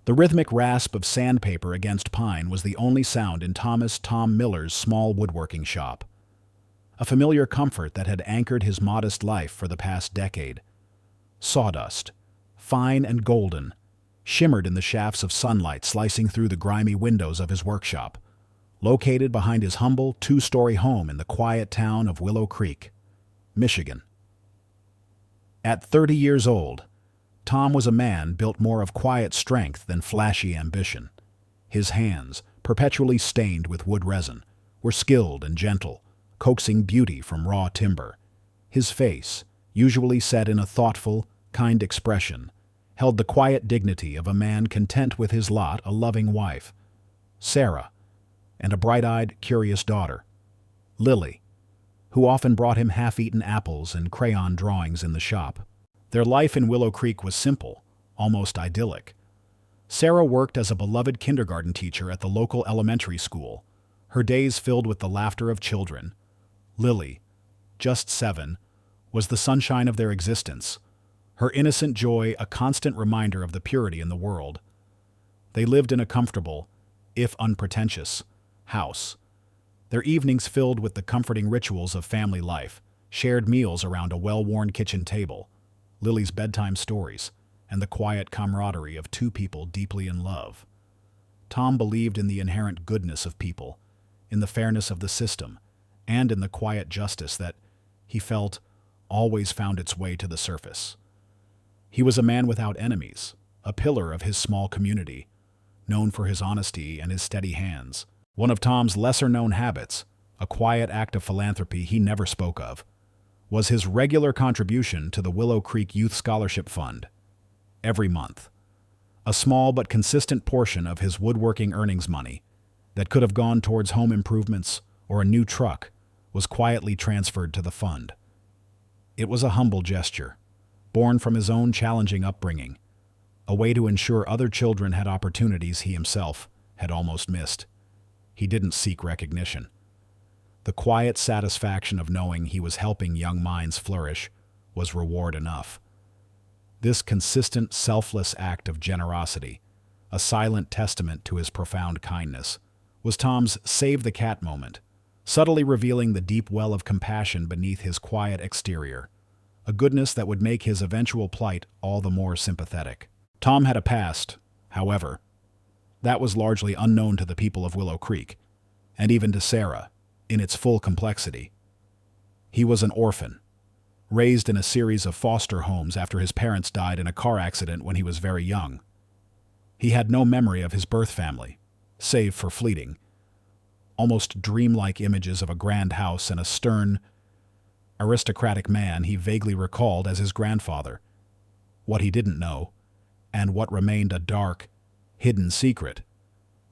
The rhythmic rasp of sandpaper against pine was the only sound in Thomas Tom Miller's small woodworking shop, a familiar comfort that had anchored his modest life for the past decade. Sawdust, fine and golden, shimmered in the shafts of sunlight slicing through the grimy windows of his workshop, located behind his humble two-story home in the quiet town of Willow Creek, Michigan. At 30 years old, Tom was a man built more of quiet strength than flashy ambition. His hands, perpetually stained with wood resin, were skilled and gentle, coaxing beauty from raw timber. His face, usually set in a thoughtful, kind expression, held the quiet dignity of a man content with his lot, a loving wife, Sarah, and a bright-eyed, curious daughter, Lily, who often brought him half-eaten apples and crayon drawings in the shop. Their life in Willow Creek was simple, almost idyllic. Sarah worked as a beloved kindergarten teacher at the local elementary school, her days filled with the laughter of children. Lily, just 7, was the sunshine of their existence, her innocent joy a constant reminder of the purity in the world. They lived in a comfortable, if unpretentious, house, their evenings filled with the comforting rituals of family life, shared meals around a well-worn kitchen table, Lily's bedtime stories, and the quiet camaraderie of two people deeply in love. Tom believed in the inherent goodness of people, in the fairness of the system, and in the quiet justice that, he felt, always found its way to the surface. He was a man without enemies, a pillar of his small community, known for his honesty and his steady hands. One of Tom's lesser-known habits, a quiet act of philanthropy he never spoke of, was his regular contribution to the Willow Creek Youth Scholarship Fund. Every month, a small but consistent portion of his woodworking earnings money that could have gone towards home improvements or a new truck was quietly transferred to the fund. It was a humble gesture, born from his own challenging upbringing, a way to ensure other children had opportunities he himself had almost missed. He didn't seek recognition. The quiet satisfaction of knowing he was helping young minds flourish was reward enough. This consistent, selfless act of generosity, a silent testament to his profound kindness, was Tom's save the cat moment, subtly revealing the deep well of compassion beneath his quiet exterior, a goodness that would make his eventual plight all the more sympathetic. Tom had a past, however, that was largely unknown to the people of Willow Creek, and even to Sarah, in its full complexity. He was an orphan, raised in a series of foster homes after his parents died in a car accident when he was very young. He had no memory of his birth family, save for fleeting, almost dreamlike images of a grand house and a stern, aristocratic man he vaguely recalled as his grandfather. What he didn't know, and what remained a dark, hidden secret,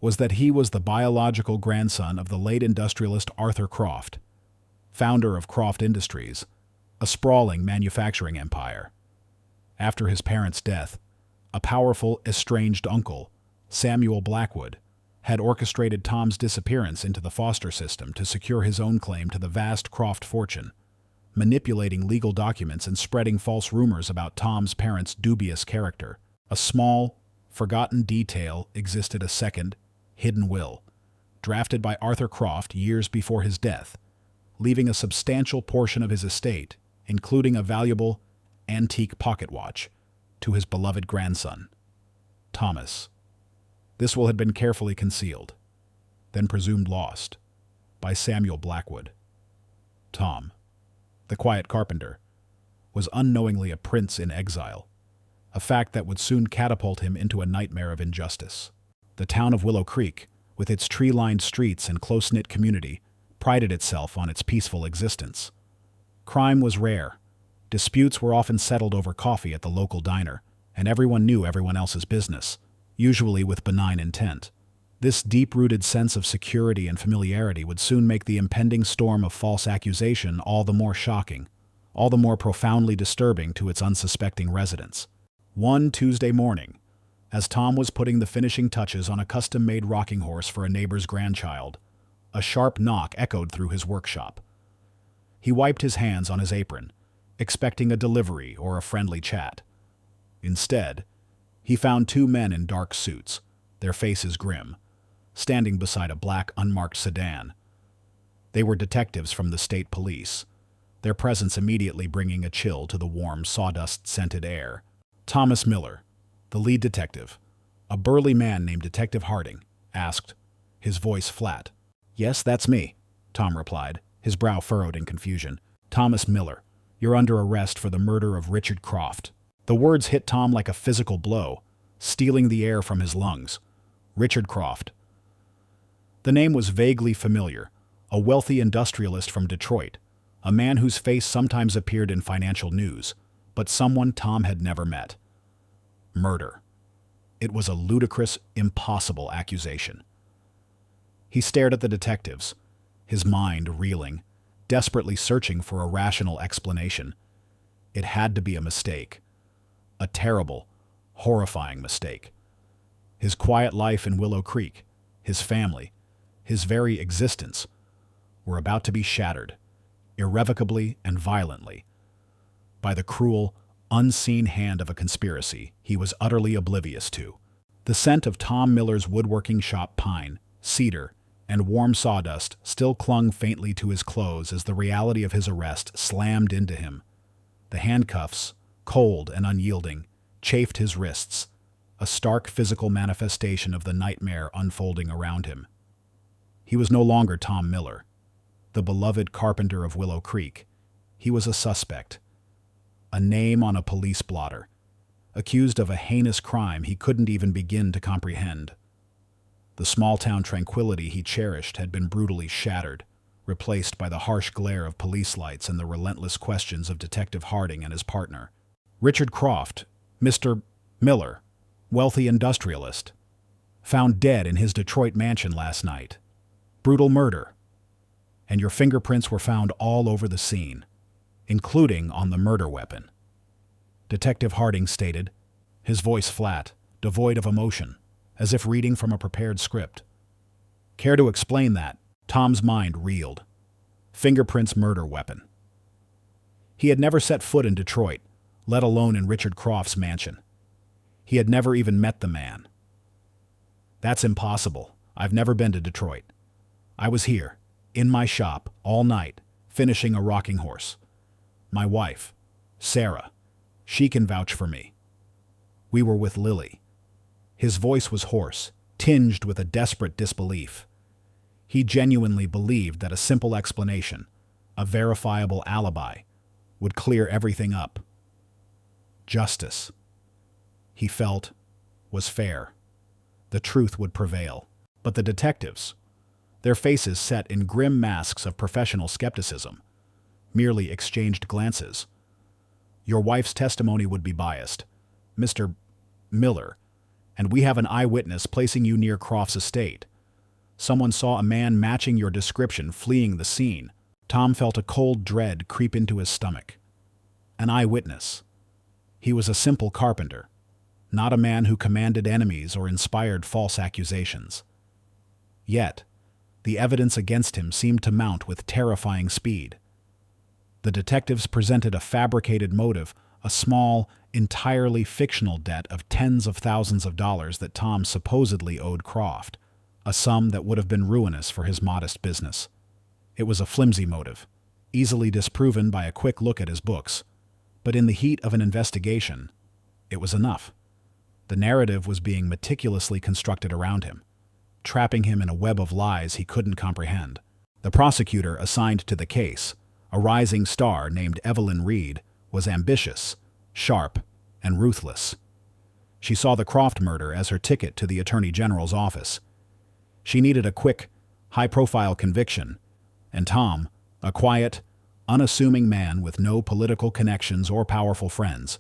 was that he was the biological grandson of the late industrialist Arthur Croft, founder of Croft Industries, a sprawling manufacturing empire. After his parents' death, a powerful, estranged uncle, Samuel Blackwood, had orchestrated Tom's disappearance into the foster system to secure his own claim to the vast Croft fortune, manipulating legal documents and spreading false rumors about Tom's parents' dubious character. A small, forgotten detail existed: a second, hidden will, drafted by Arthur Croft years before his death, leaving a substantial portion of his estate, including a valuable, antique pocket watch, to his beloved grandson, Thomas. This will had been carefully concealed, then presumed lost, by Samuel Blackwood. Tom, the quiet carpenter, was unknowingly a prince in exile, a fact that would soon catapult him into a nightmare of injustice. The town of Willow Creek, with its tree-lined streets and close-knit community, prided itself on its peaceful existence. Crime was rare. Disputes were often settled over coffee at the local diner, and everyone knew everyone else's business, usually with benign intent. This deep-rooted sense of security and familiarity would soon make the impending storm of false accusation all the more shocking, all the more profoundly disturbing to its unsuspecting residents. One Tuesday morning, as Tom was putting the finishing touches on a custom-made rocking horse for a neighbor's grandchild, a sharp knock echoed through his workshop. He wiped his hands on his apron, expecting a delivery or a friendly chat. Instead, He found two men in dark suits, their faces grim, standing beside a black unmarked sedan. They were detectives from the state police, their presence immediately bringing a chill to the warm, sawdust-scented air. Thomas Miller, the lead detective, a burly man named Detective Harding, asked, his voice flat. "Yes, that's me," Tom replied, his brow furrowed in confusion. "Thomas Miller, you're under arrest for the murder of Richard Croft." The words hit Tom like a physical blow, stealing the air from his lungs. Richard Croft. The name was vaguely familiar, a wealthy industrialist from Detroit, a man whose face sometimes appeared in financial news, but someone Tom had never met. Murder. It was a ludicrous, impossible accusation. He stared at the detectives, his mind reeling, desperately searching for a rational explanation. It had to be a mistake. A terrible, horrifying mistake. His quiet life in Willow Creek, his family, his very existence, were about to be shattered, irrevocably and violently, by the cruel, unseen hand of a conspiracy he was utterly oblivious to. The scent of Tom Miller's woodworking shop pine, cedar, and warm sawdust still clung faintly to his clothes as the reality of his arrest slammed into him. The handcuffs, cold and unyielding, chafed his wrists, a stark physical manifestation of the nightmare unfolding around him. He was no longer Tom Miller, the beloved carpenter of Willow Creek. He was a suspect, a name on a police blotter, accused of a heinous crime he couldn't even begin to comprehend. The small-town tranquility he cherished had been brutally shattered, replaced by the harsh glare of police lights and the relentless questions of Detective Harding and his partner. Richard Croft, Mr. Miller, wealthy industrialist, found dead in his Detroit mansion last night. Brutal murder. And your fingerprints were found all over the scene, including on the murder weapon. Detective Harding stated, his voice flat, devoid of emotion, as if reading from a prepared script. Care to explain that? Tom's mind reeled. Fingerprints, murder weapon. He had never set foot in Detroit, let alone in Richard Croft's mansion. He had never even met the man. That's impossible. I've never been to Detroit. I was here, in my shop, all night, finishing a rocking horse. My wife, Sarah, she can vouch for me. We were with Lily. His voice was hoarse, tinged with a desperate disbelief. He genuinely believed that a simple explanation, a verifiable alibi, would clear everything up. Justice, he felt, was fair. The truth would prevail. But the detectives, their faces set in grim masks of professional skepticism, merely exchanged glances. Your wife's testimony would be biased, Mr. Miller, and we have an eyewitness placing you near Croft's estate. Someone saw a man matching your description fleeing the scene. Tom felt a cold dread creep into his stomach. An eyewitness. He was a simple carpenter, not a man who commanded enemies or inspired false accusations. Yet, the evidence against him seemed to mount with terrifying speed. The detectives presented a fabricated motive, a small, entirely fictional debt of tens of thousands of dollars that Tom supposedly owed Croft, a sum that would have been ruinous for his modest business. It was a flimsy motive, easily disproven by a quick look at his books, but in the heat of an investigation, it was enough. The narrative was being meticulously constructed around him, trapping him in a web of lies he couldn't comprehend. The prosecutor assigned to the case, a rising star named Evelyn Reed, was ambitious, sharp, and ruthless. She saw the Croft murder as her ticket to the Attorney General's office. She needed a quick, high-profile conviction, and Tom, a quiet, unassuming man with no political connections or powerful friends,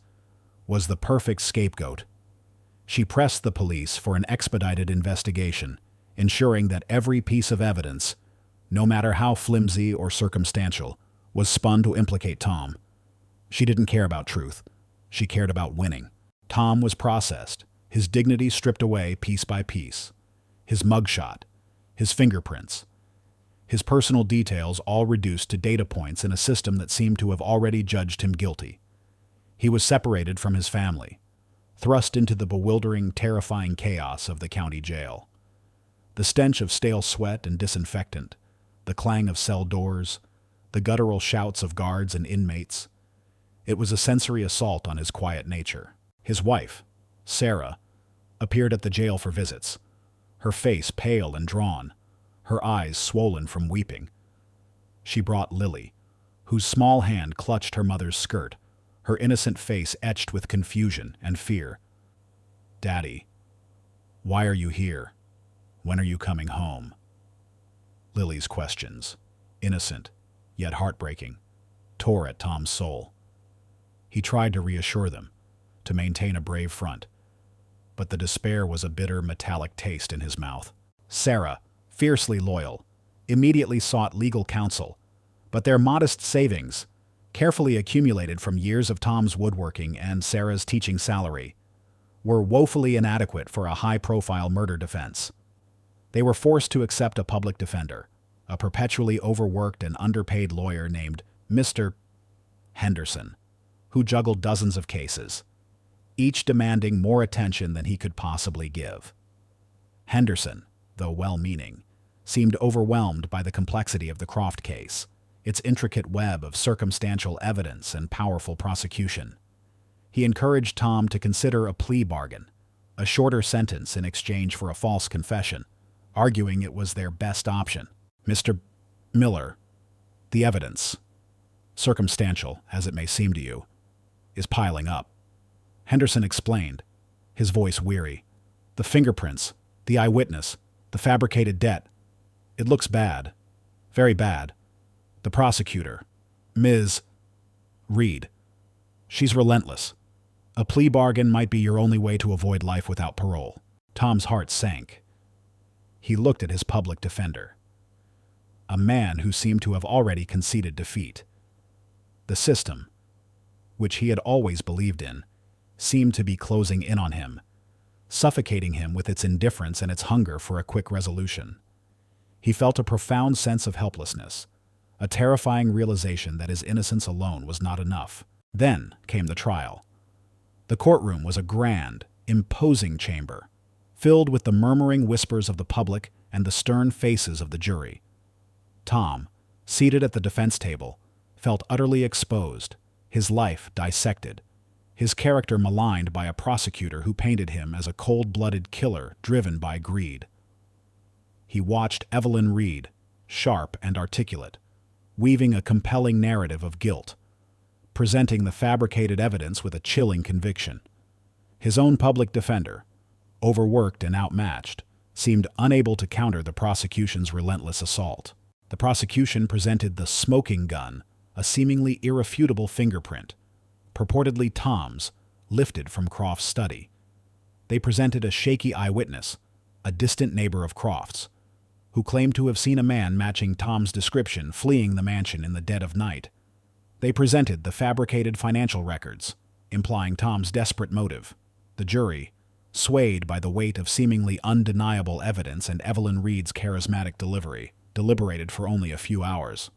was the perfect scapegoat. She pressed the police for an expedited investigation, ensuring that every piece of evidence, no matter how flimsy or circumstantial, was spun to implicate Tom. She didn't care about truth. She cared about winning. Tom was processed, his dignity stripped away piece by piece. His mugshot, his fingerprints, his personal details all reduced to data points in a system that seemed to have already judged him guilty. He was separated from his family, thrust into the bewildering, terrifying chaos of the county jail. The stench of stale sweat and disinfectant, the clang of cell doors, the guttural shouts of guards and inmates. It was a sensory assault on his quiet nature. His wife, Sarah, appeared at the jail for visits, her face pale and drawn, her eyes swollen from weeping. She brought Lily, whose small hand clutched her mother's skirt, her innocent face etched with confusion and fear. "Daddy, why are you here? When are you coming home?" Lily's questions, innocent, yet heartbreaking, tore at Tom's soul. He tried to reassure them, to maintain a brave front, but the despair was a bitter, metallic taste in his mouth. Sarah, fiercely loyal, immediately sought legal counsel, but their modest savings, carefully accumulated from years of Tom's woodworking and Sarah's teaching salary, were woefully inadequate for a high-profile murder defense. They were forced to accept a public defender, a perpetually overworked and underpaid lawyer named Mr. Henderson, who juggled dozens of cases, each demanding more attention than he could possibly give. Henderson, though well-meaning, seemed overwhelmed by the complexity of the Croft case, its intricate web of circumstantial evidence and powerful prosecution. He encouraged Tom to consider a plea bargain, a shorter sentence in exchange for a false confession, arguing it was their best option. "Mr. Miller, the evidence, circumstantial as it may seem to you, is piling up," Henderson explained, his voice weary. "The fingerprints, the eyewitness, the fabricated debt. It looks bad. Very bad. The prosecutor, Ms. Reed, she's relentless. A plea bargain might be your only way to avoid life without parole." Tom's heart sank. He looked at his public defender, a man who seemed to have already conceded defeat. The system, which he had always believed in, seemed to be closing in on him, suffocating him with its indifference and its hunger for a quick resolution. He felt a profound sense of helplessness, a terrifying realization that his innocence alone was not enough. Then came the trial. The courtroom was a grand, imposing chamber, filled with the murmuring whispers of the public and the stern faces of the jury. Tom, seated at the defense table, felt utterly exposed, his life dissected, his character maligned by a prosecutor who painted him as a cold-blooded killer driven by greed. He watched Evelyn Reed, sharp and articulate, weaving a compelling narrative of guilt, presenting the fabricated evidence with a chilling conviction. His own public defender, overworked and outmatched, seemed unable to counter the prosecution's relentless assault. The prosecution presented the smoking gun, a seemingly irrefutable fingerprint, purportedly Tom's, lifted from Croft's study. They presented a shaky eyewitness, a distant neighbor of Croft's, who claimed to have seen a man matching Tom's description fleeing the mansion in the dead of night. They presented the fabricated financial records, implying Tom's desperate motive. The jury, swayed by the weight of seemingly undeniable evidence and Evelyn Reed's charismatic delivery, deliberated for only a few hours.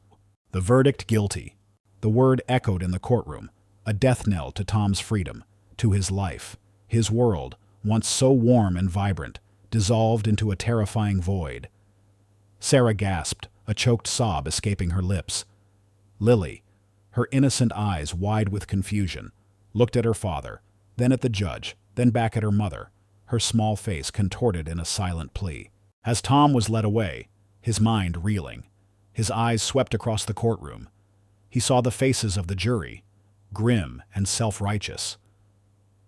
The verdict: guilty. The word echoed in the courtroom, a death knell to Tom's freedom, to his life. His world, once so warm and vibrant, dissolved into a terrifying void. Sarah gasped, a choked sob escaping her lips. Lily, her innocent eyes wide with confusion, looked at her father, then at the judge, then back at her mother, her small face contorted in a silent plea. As Tom was led away, his mind reeling, his eyes swept across the courtroom. He saw the faces of the jury, grim and self-righteous.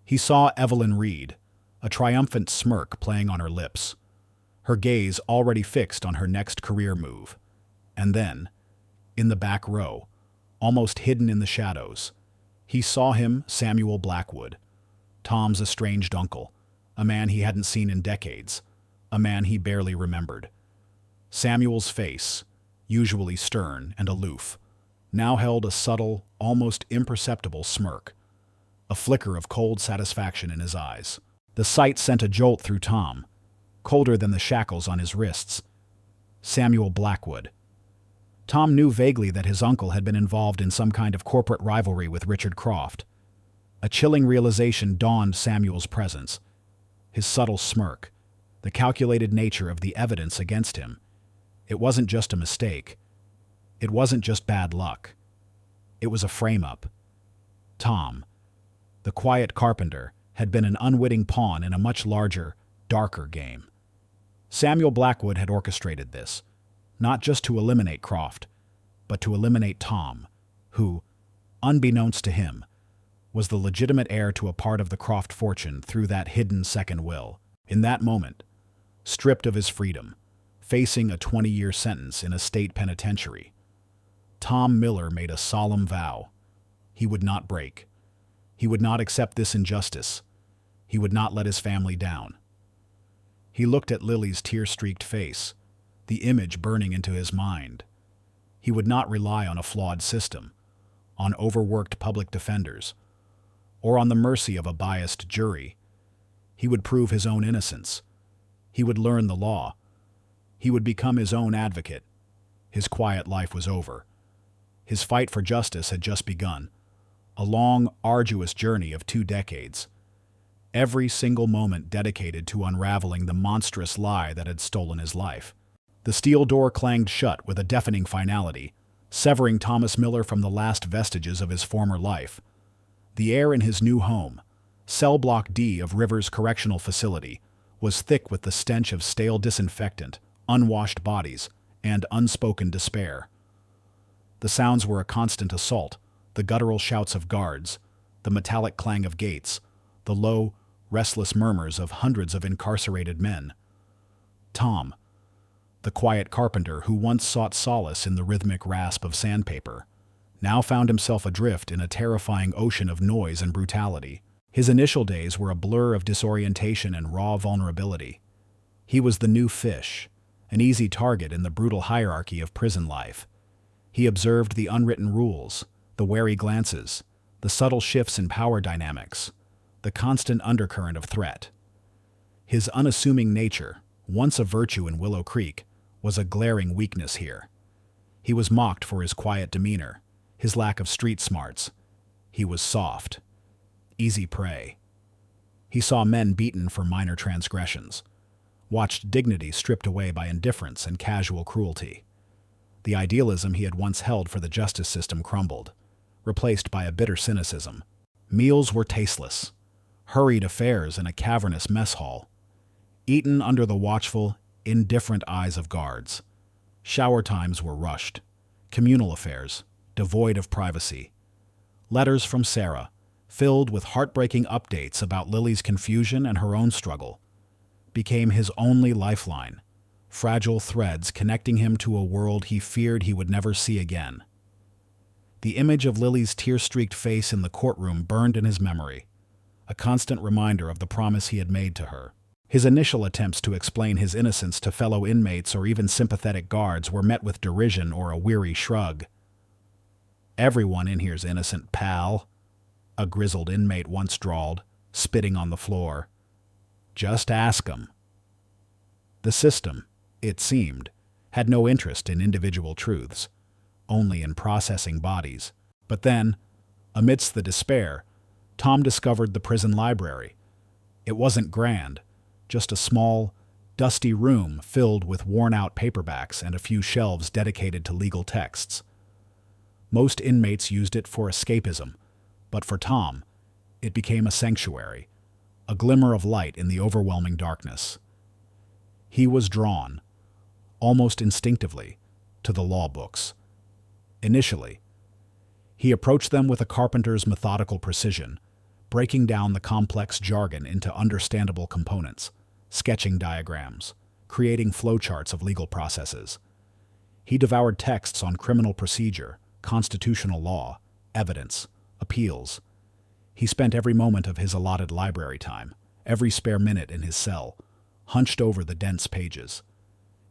He saw Evelyn Reed, a triumphant smirk playing on her lips, her gaze already fixed on her next career move. And then, in the back row, almost hidden in the shadows, he saw him, Samuel Blackwood, Tom's estranged uncle, a man he hadn't seen in decades, a man he barely remembered. Samuel's face, usually stern and aloof, now held a subtle, almost imperceptible smirk, a flicker of cold satisfaction in his eyes. The sight sent a jolt through Tom, colder than the shackles on his wrists. Samuel Blackwood. Tom knew vaguely that his uncle had been involved in some kind of corporate rivalry with Richard Croft. A chilling realization dawned Samuel's presence. His subtle smirk, the calculated nature of the evidence against him. It wasn't just a mistake. It wasn't just bad luck. It was a frame-up. Tom, the quiet carpenter, had been an unwitting pawn in a much larger, darker game. Samuel Blackwood had orchestrated this, not just to eliminate Croft, but to eliminate Tom, who, unbeknownst to him, was the legitimate heir to a part of the Croft fortune through that hidden second will. In that moment, stripped of his freedom, facing a 20-year sentence in a state penitentiary, Tom Miller made a solemn vow. He would not break. He would not accept this injustice. He would not let his family down. He looked at Lily's tear-streaked face, the image burning into his mind. He would not rely on a flawed system, on overworked public defenders, or on the mercy of a biased jury. He would prove his own innocence. He would learn the law. He would become his own advocate. His quiet life was over. His fight for justice had just begun, a long, arduous journey of 2 decades. Every single moment dedicated to unraveling the monstrous lie that had stolen his life. The steel door clanged shut with a deafening finality, severing Thomas Miller from the last vestiges of his former life. The air in his new home, Cell Block D of Rivers Correctional Facility, was thick with the stench of stale disinfectant, unwashed bodies, and unspoken despair. The sounds were a constant assault, the guttural shouts of guards, the metallic clang of gates, the low, restless murmurs of hundreds of incarcerated men. Tom, the quiet carpenter who once sought solace in the rhythmic rasp of sandpaper, now found himself adrift in a terrifying ocean of noise and brutality. His initial days were a blur of disorientation and raw vulnerability. He was the new fish, an easy target in the brutal hierarchy of prison life. He observed the unwritten rules, the wary glances, the subtle shifts in power dynamics, the constant undercurrent of threat. His unassuming nature, once a virtue in Willow Creek, was a glaring weakness here. He was mocked for his quiet demeanor, his lack of street smarts. He was soft, easy prey. He saw men beaten for minor transgressions, watched dignity stripped away by indifference and casual cruelty. The idealism he had once held for the justice system crumbled, replaced by a bitter cynicism. Meals were tasteless, hurried affairs in a cavernous mess hall, eaten under the watchful, indifferent eyes of guards. Shower times were rushed, communal affairs, devoid of privacy. Letters from Sarah, filled with heartbreaking updates about Lily's confusion and her own struggle, became his only lifeline, fragile threads connecting him to a world he feared he would never see again. The image of Lily's tear-streaked face in the courtroom burned in his memory, a constant reminder of the promise he had made to her. His initial attempts to explain his innocence to fellow inmates or even sympathetic guards were met with derision or a weary shrug. "Everyone in here's innocent, pal," a grizzled inmate once drawled, spitting on the floor. "Just ask 'em." The system, it seemed, had no interest in individual truths, only in processing bodies. But then, amidst the despair, Tom discovered the prison library. It wasn't grand, just a small, dusty room filled with worn-out paperbacks and a few shelves dedicated to legal texts. Most inmates used it for escapism, but for Tom, it became a sanctuary, a glimmer of light in the overwhelming darkness. He was drawn, almost instinctively, to the law books. Initially, he approached them with a carpenter's methodical precision, breaking down the complex jargon into understandable components, sketching diagrams, creating flowcharts of legal processes. He devoured texts on criminal procedure, constitutional law, evidence, appeals. He spent every moment of his allotted library time, every spare minute in his cell, hunched over the dense pages,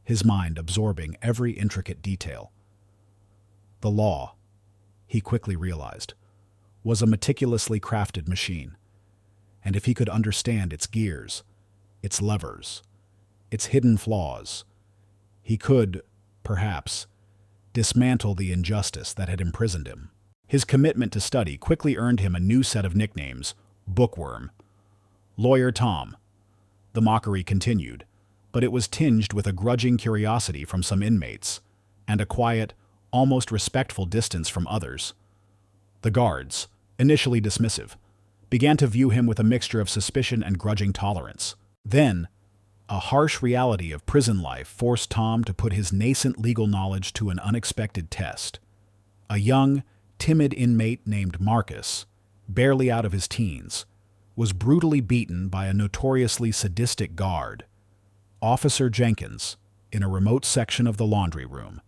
his mind absorbing every intricate detail. The law, he quickly realized, was a meticulously crafted machine, and if he could understand its gears, its levers, its hidden flaws, he could, perhaps, dismantle the injustice that had imprisoned him. His commitment to study quickly earned him a new set of nicknames: Bookworm, Lawyer Tom. The mockery continued, but it was tinged with a grudging curiosity from some inmates, and a quiet, almost respectful distance from others. The guards, initially dismissive, began to view him with a mixture of suspicion and grudging tolerance. Then, a harsh reality of prison life forced Tom to put his nascent legal knowledge to an unexpected test. A young, timid inmate named Marcus, barely out of his teens, was brutally beaten by a notoriously sadistic guard, Officer Jenkins, in a remote section of the laundry room.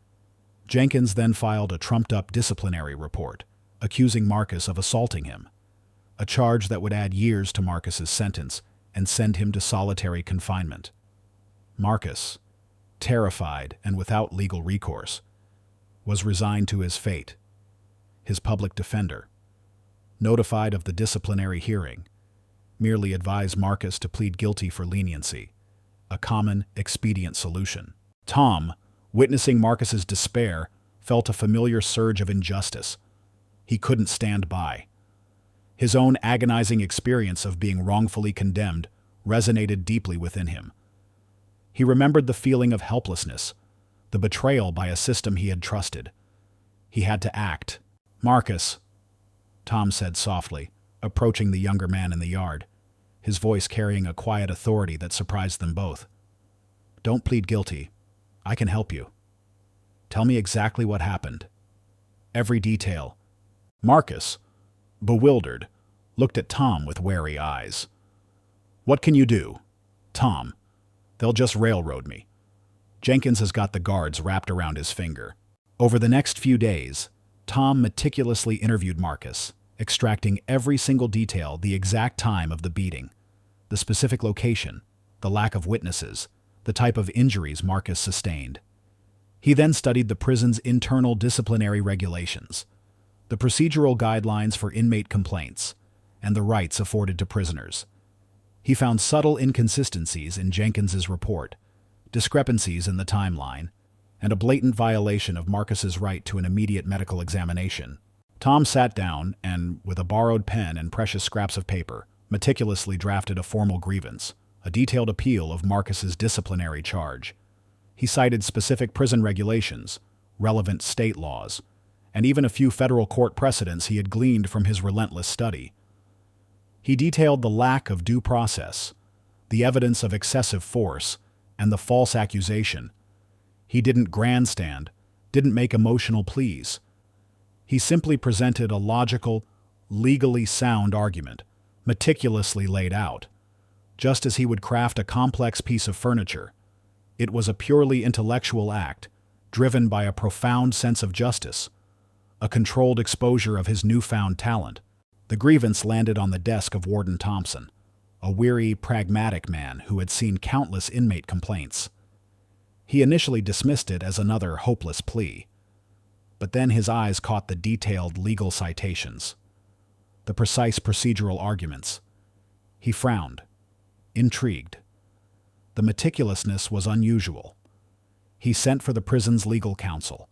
Jenkins then filed a trumped-up disciplinary report, accusing Marcus of assaulting him, a charge that would add years to Marcus's sentence and send him to solitary confinement. Marcus, terrified and without legal recourse, was resigned to his fate. His public defender, notified of the disciplinary hearing, merely advised Marcus to plead guilty for leniency, a common, expedient solution. Tom, witnessing Marcus's despair, felt a familiar surge of injustice. He couldn't stand by. His own agonizing experience of being wrongfully condemned resonated deeply within him. He remembered the feeling of helplessness, the betrayal by a system he had trusted. He had to act. "Marcus," Tom said softly, approaching the younger man in the yard, his voice carrying a quiet authority that surprised them both. "Don't plead guilty. I can help you. Tell me exactly what happened. Every detail." Marcus, bewildered, looked at Tom with wary eyes. "What can you do?" "Tom, they'll just railroad me." Jenkins has got the guards wrapped around his finger. Over the next few days, Tom meticulously interviewed Marcus, extracting every single detail: the exact time of the beating, the specific location, the lack of witnesses, the type of injuries Marcus sustained. He then studied the prison's internal disciplinary regulations, the procedural guidelines for inmate complaints, and the rights afforded to prisoners. He found subtle inconsistencies in Jenkins's report, discrepancies in the timeline, and a blatant violation of Marcus's right to an immediate medical examination. Tom sat down and, with a borrowed pen and precious scraps of paper, meticulously drafted a formal grievance, a detailed appeal of Marcus's disciplinary charge. He cited specific prison regulations, relevant state laws, and even a few federal court precedents he had gleaned from his relentless study. He detailed the lack of due process, the evidence of excessive force, and the false accusation. He didn't grandstand, didn't make emotional pleas. He simply presented a logical, legally sound argument, meticulously laid out, just as he would craft a complex piece of furniture. It was a purely intellectual act, driven by a profound sense of justice, a controlled exposure of his newfound talent. The grievance landed on the desk of Warden Thompson, a weary, pragmatic man who had seen countless inmate complaints. He initially dismissed it as another hopeless plea, but then his eyes caught the detailed legal citations, the precise procedural arguments. He frowned, intrigued. The meticulousness was unusual. He sent for the prison's legal counsel,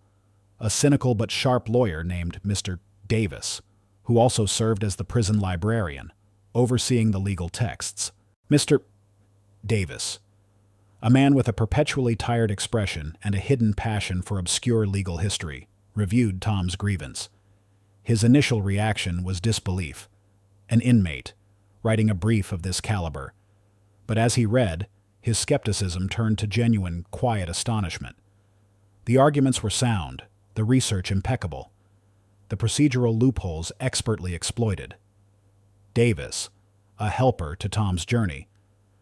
a cynical but sharp lawyer named Mr. Davis, who also served as the prison librarian, overseeing the legal texts. Mr. Davis, a man with a perpetually tired expression and a hidden passion for obscure legal history, reviewed Tom's grievance. His initial reaction was disbelief. An inmate, writing a brief of this caliber. But as he read, his skepticism turned to genuine, quiet astonishment. The arguments were sound, the research impeccable, the procedural loopholes expertly exploited. Davis, a helper to Tom's journey,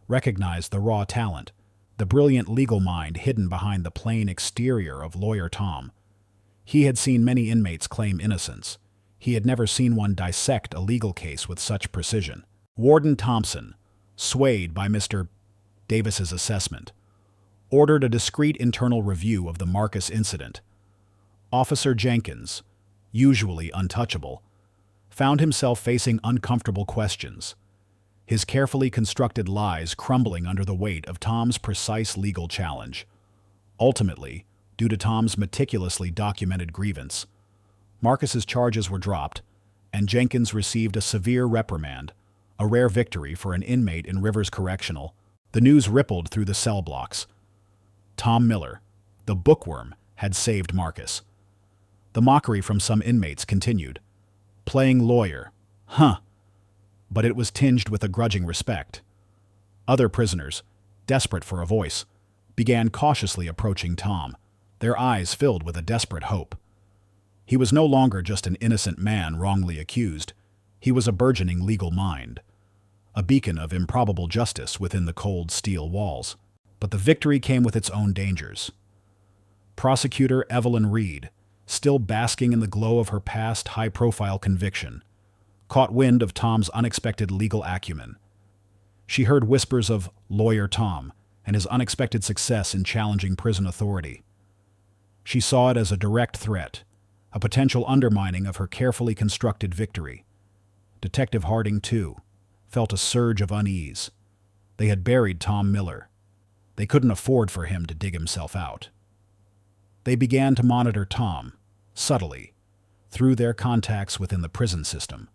recognized the raw talent, the brilliant legal mind hidden behind the plain exterior of Lawyer Tom. He had seen many inmates claim innocence. He had never seen one dissect a legal case with such precision. Warden Thompson, swayed by Mr. Davis's assessment, ordered a discreet internal review of the Marcus incident. Officer Jenkins, usually untouchable, found himself facing uncomfortable questions, his carefully constructed lies crumbling under the weight of Tom's precise legal challenge. Ultimately, due to Tom's meticulously documented grievance, Marcus's charges were dropped, and Jenkins received a severe reprimand, a rare victory for an inmate in Rivers Correctional. The news rippled through the cell blocks. Tom Miller, the bookworm, had saved Marcus. The mockery from some inmates continued. Playing lawyer. Huh. But it was tinged with a grudging respect. Other prisoners, desperate for a voice, began cautiously approaching Tom, their eyes filled with a desperate hope. He was no longer just an innocent man wrongly accused. He was a burgeoning legal mind, a beacon of improbable justice within the cold steel walls. But the victory came with its own dangers. Prosecutor Evelyn Reed, still basking in the glow of her past high-profile conviction, caught wind of Tom's unexpected legal acumen. She heard whispers of Lawyer Tom and his unexpected success in challenging prison authority. She saw it as a direct threat, a potential undermining of her carefully constructed victory. Detective Harding, too, felt a surge of unease. They had buried Tom Miller. They couldn't afford for him to dig himself out. They began to monitor Tom, subtly, through their contacts within the prison system,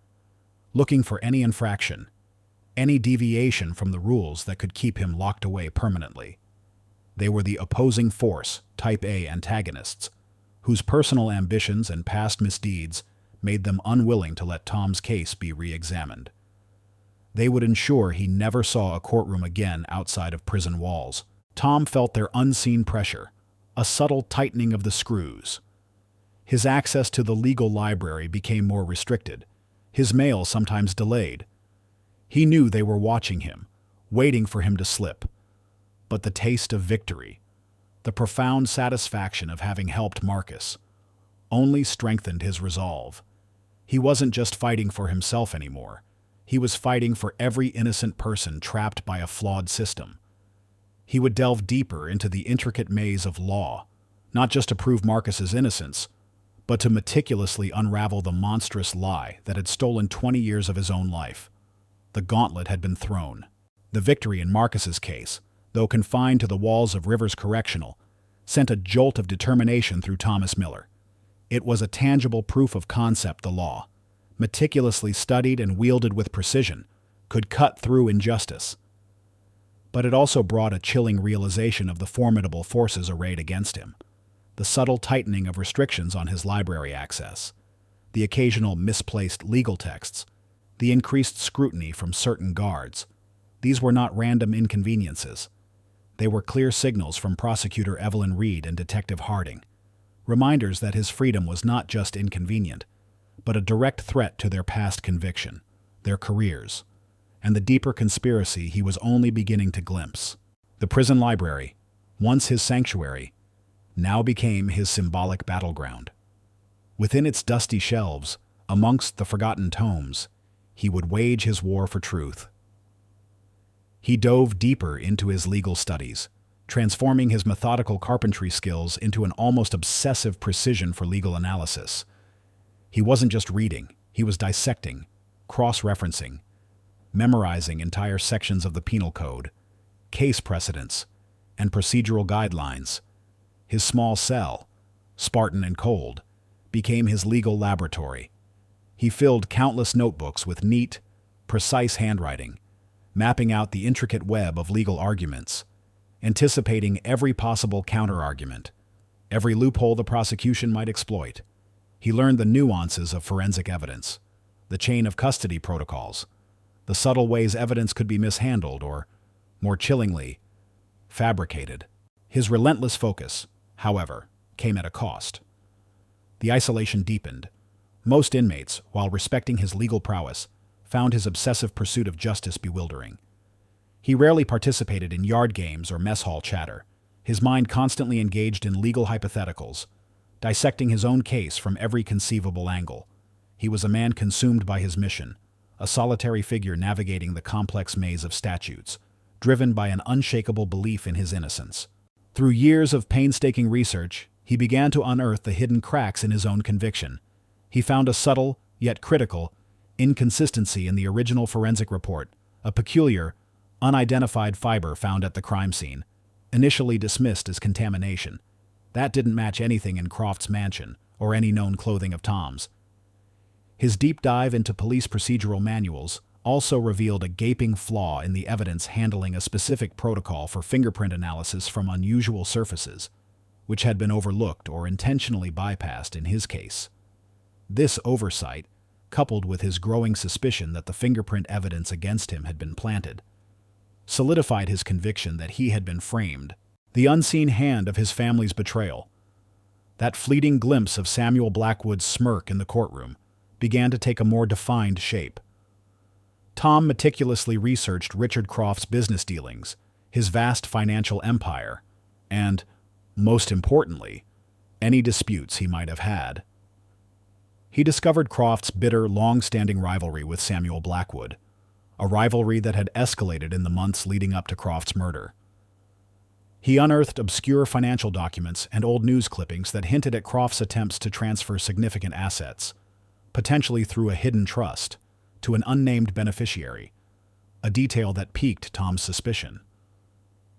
looking for any infraction, any deviation from the rules that could keep him locked away permanently. They were the opposing force, Type A antagonists, whose personal ambitions and past misdeeds made them unwilling to let Tom's case be re-examined. They would ensure he never saw a courtroom again outside of prison walls. Tom felt their unseen pressure, a subtle tightening of the screws. His access to the legal library became more restricted, his mail sometimes delayed. He knew they were watching him, waiting for him to slip. But the taste of victory, the profound satisfaction of having helped Marcus, only strengthened his resolve. He wasn't just fighting for himself anymore. He was fighting for every innocent person trapped by a flawed system. He would delve deeper into the intricate maze of law, not just to prove Marcus's innocence, but to meticulously unravel the monstrous lie that had stolen 20 years of his own life. The gauntlet had been thrown. The victory in Marcus's case, though confined to the walls of Rivers Correctional, sent a jolt of determination through Thomas Miller. It was a tangible proof of concept the law, meticulously studied and wielded with precision, could cut through injustice. But it also brought a chilling realization of the formidable forces arrayed against him. The subtle tightening of restrictions on his library access, the occasional misplaced legal texts, the increased scrutiny from certain guards. These were not random inconveniences. They were clear signals from Prosecutor Evelyn Reed and Detective Harding, reminders that his freedom was not just inconvenient, but a direct threat to their past conviction, their careers, and the deeper conspiracy he was only beginning to glimpse. The prison library, once his sanctuary, now became his symbolic battleground. Within its dusty shelves, amongst the forgotten tomes, he would wage his war for truth. He dove deeper into his legal studies, transforming his methodical carpentry skills into an almost obsessive precision for legal analysis. He wasn't just reading, he was dissecting, cross-referencing, memorizing entire sections of the penal code, case precedents, and procedural guidelines. His small cell, Spartan and cold, became his legal laboratory. He filled countless notebooks with neat, precise handwriting, mapping out the intricate web of legal arguments, anticipating every possible counterargument, every loophole the prosecution might exploit. He learned the nuances of forensic evidence, the chain of custody protocols, the subtle ways evidence could be mishandled or, more chillingly, fabricated. His relentless focus, however, came at a cost. The isolation deepened. Most inmates, while respecting his legal prowess, found his obsessive pursuit of justice bewildering. He rarely participated in yard games or mess hall chatter, his mind constantly engaged in legal hypotheticals, dissecting his own case from every conceivable angle. He was a man consumed by his mission, a solitary figure navigating the complex maze of statutes, driven by an unshakable belief in his innocence. Through years of painstaking research, he began to unearth the hidden cracks in his own conviction. He found a subtle, yet critical, inconsistency in the original forensic report, a peculiar, unidentified fiber found at the crime scene, initially dismissed as contamination. That didn't match anything in Croft's mansion or any known clothing of Tom's. His deep dive into police procedural manuals also revealed a gaping flaw in the evidence handling a specific protocol for fingerprint analysis from unusual surfaces, which had been overlooked or intentionally bypassed in his case. This oversight, coupled with his growing suspicion that the fingerprint evidence against him had been planted, solidified his conviction that he had been framed. The unseen hand of his family's betrayal, that fleeting glimpse of Samuel Blackwood's smirk in the courtroom, began to take a more defined shape. Tom meticulously researched Richard Croft's business dealings, his vast financial empire, and, most importantly, any disputes he might have had. He discovered Croft's bitter, long-standing rivalry with Samuel Blackwood, a rivalry that had escalated in the months leading up to Croft's murder. He unearthed obscure financial documents and old news clippings that hinted at Croft's attempts to transfer significant assets, potentially through a hidden trust, to an unnamed beneficiary, a detail that piqued Tom's suspicion.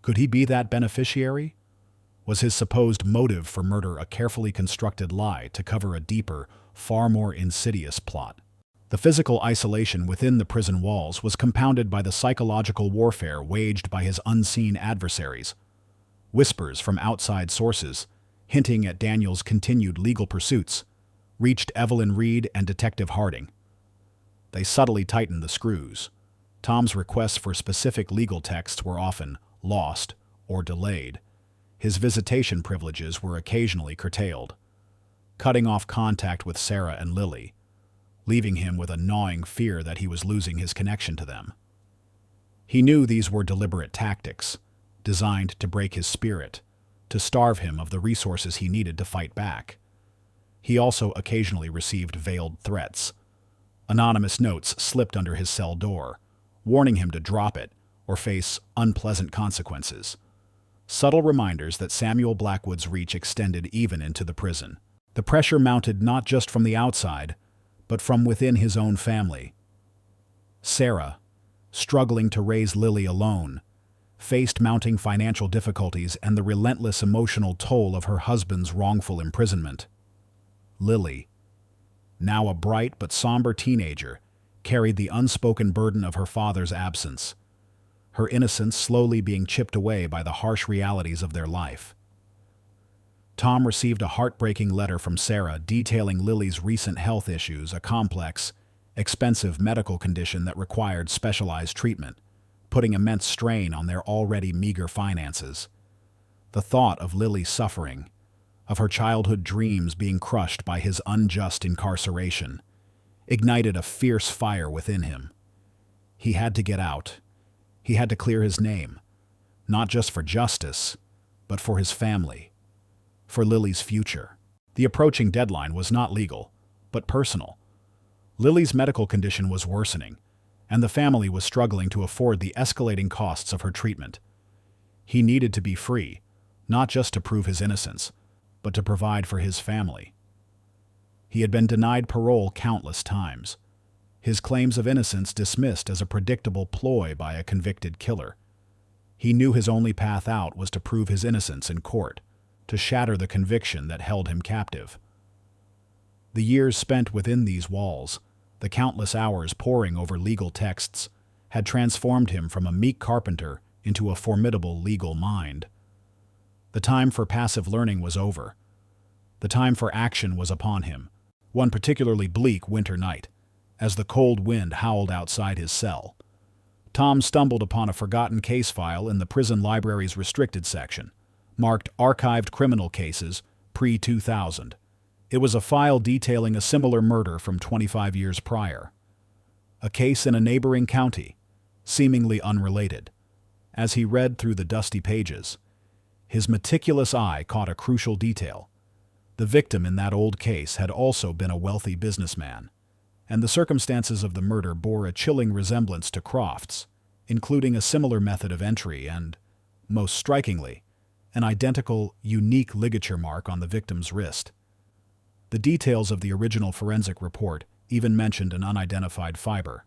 Could he be that beneficiary? Was his supposed motive for murder a carefully constructed lie to cover a deeper, far more insidious plot? The physical isolation within the prison walls was compounded by the psychological warfare waged by his unseen adversaries. Whispers from outside sources, hinting at Daniel's continued legal pursuits, reached Evelyn Reed and Detective Harding. They subtly tightened the screws. Tom's requests for specific legal texts were often lost or delayed. His visitation privileges were occasionally curtailed, cutting off contact with Sarah and Lily, leaving him with a gnawing fear that he was losing his connection to them. He knew these were deliberate tactics, designed to break his spirit, to starve him of the resources he needed to fight back. He also occasionally received veiled threats. Anonymous notes slipped under his cell door, warning him to drop it or face unpleasant consequences. Subtle reminders that Samuel Blackwood's reach extended even into the prison. The pressure mounted not just from the outside, but from within his own family. Sarah, struggling to raise Lily alone, faced mounting financial difficulties and the relentless emotional toll of her husband's wrongful imprisonment. Lily, now a bright but somber teenager, carried the unspoken burden of her father's absence, her innocence slowly being chipped away by the harsh realities of their life. Tom received a heartbreaking letter from Sarah detailing Lily's recent health issues, a complex, expensive medical condition that required specialized treatment, putting immense strain on their already meager finances. The thought of Lily's suffering, of her childhood dreams being crushed by his unjust incarceration, ignited a fierce fire within him. He had to get out. He had to clear his name, not just for justice, but for his family, for Lily's future. The approaching deadline was not legal, but personal. Lily's medical condition was worsening, and the family was struggling to afford the escalating costs of her treatment. He needed to be free, not just to prove his innocence, but to provide for his family. He had been denied parole countless times, his claims of innocence dismissed as a predictable ploy by a convicted killer. He knew his only path out was to prove his innocence in court, to shatter the conviction that held him captive. The years spent within these walls, the countless hours poring over legal texts, had transformed him from a meek carpenter into a formidable legal mind. The time for passive learning was over. The time for action was upon him, one particularly bleak winter night, as the cold wind howled outside his cell. Tom stumbled upon a forgotten case file in the prison library's restricted section, marked Archived Criminal Cases, pre-2000. It was a file detailing a similar murder from 25 years prior. A case in a neighboring county, seemingly unrelated. As he read through the dusty pages, his meticulous eye caught a crucial detail. The victim in that old case had also been a wealthy businessman, and the circumstances of the murder bore a chilling resemblance to Croft's, including a similar method of entry and, most strikingly, an identical, unique ligature mark on the victim's wrist. The details of the original forensic report even mentioned an unidentified fiber,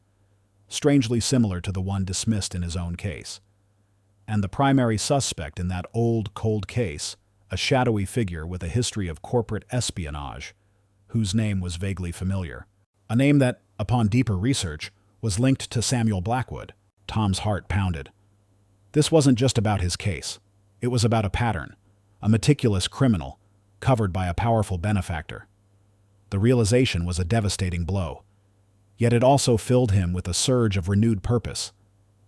strangely similar to the one dismissed in his own case. And the primary suspect in that old, cold case, a shadowy figure with a history of corporate espionage, whose name was vaguely familiar. A name that, upon deeper research, was linked to Samuel Blackwood. Tom's heart pounded. This wasn't just about his case. It was about a pattern, a meticulous criminal, covered by a powerful benefactor. The realization was a devastating blow. Yet it also filled him with a surge of renewed purpose.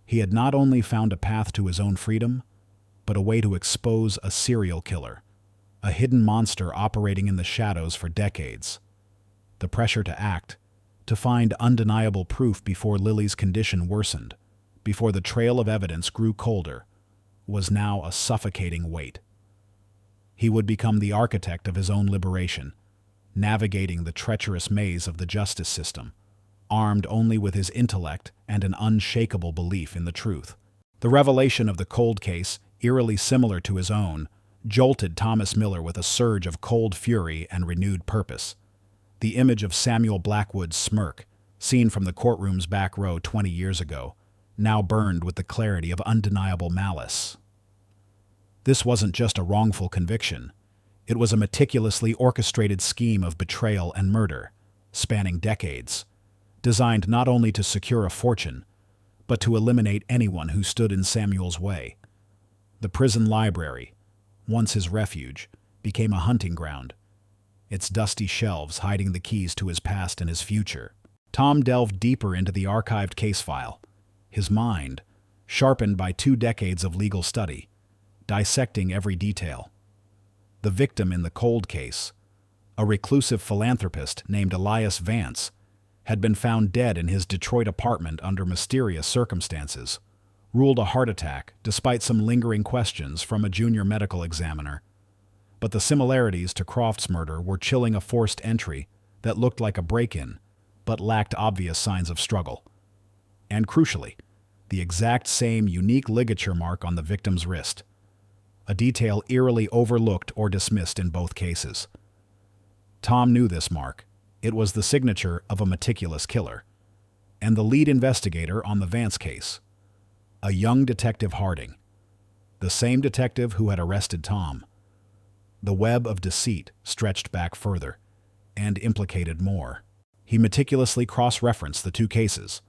He had not only found a path to his own freedom, but a way to expose a serial killer, a hidden monster operating in the shadows for decades. The pressure to act, to find undeniable proof before Lily's condition worsened, before the trail of evidence grew colder, was now a suffocating weight. He would become the architect of his own liberation, navigating the treacherous maze of the justice system, armed only with his intellect and an unshakable belief in the truth. The revelation of the cold case, eerily similar to his own, jolted Thomas Miller with a surge of cold fury and renewed purpose. The image of Samuel Blackwood's smirk, seen from the courtroom's back row 20 years ago, now burned with the clarity of undeniable malice. This wasn't just a wrongful conviction. It was a meticulously orchestrated scheme of betrayal and murder, spanning decades, designed not only to secure a fortune, but to eliminate anyone who stood in Samuel's way. The prison library, once his refuge, became a hunting ground, its dusty shelves hiding the keys to his past and his future. Tom delved deeper into the archived case file, his mind, sharpened by 2 decades of legal study, dissecting every detail. The victim in the cold case, a reclusive philanthropist named Elias Vance, had been found dead in his Detroit apartment under mysterious circumstances, ruled a heart attack despite some lingering questions from a junior medical examiner. But the similarities to Croft's murder were chilling, a forced entry that looked like a break-in, but lacked obvious signs of struggle. And crucially, the exact same unique ligature mark on the victim's wrist, a detail eerily overlooked or dismissed in both cases. Tom knew this mark. It was the signature of a meticulous killer, and the lead investigator on the Vance case, a young Detective Harding, the same detective who had arrested Tom. The web of deceit stretched back further and implicated more. He meticulously cross-referenced the 2 cases,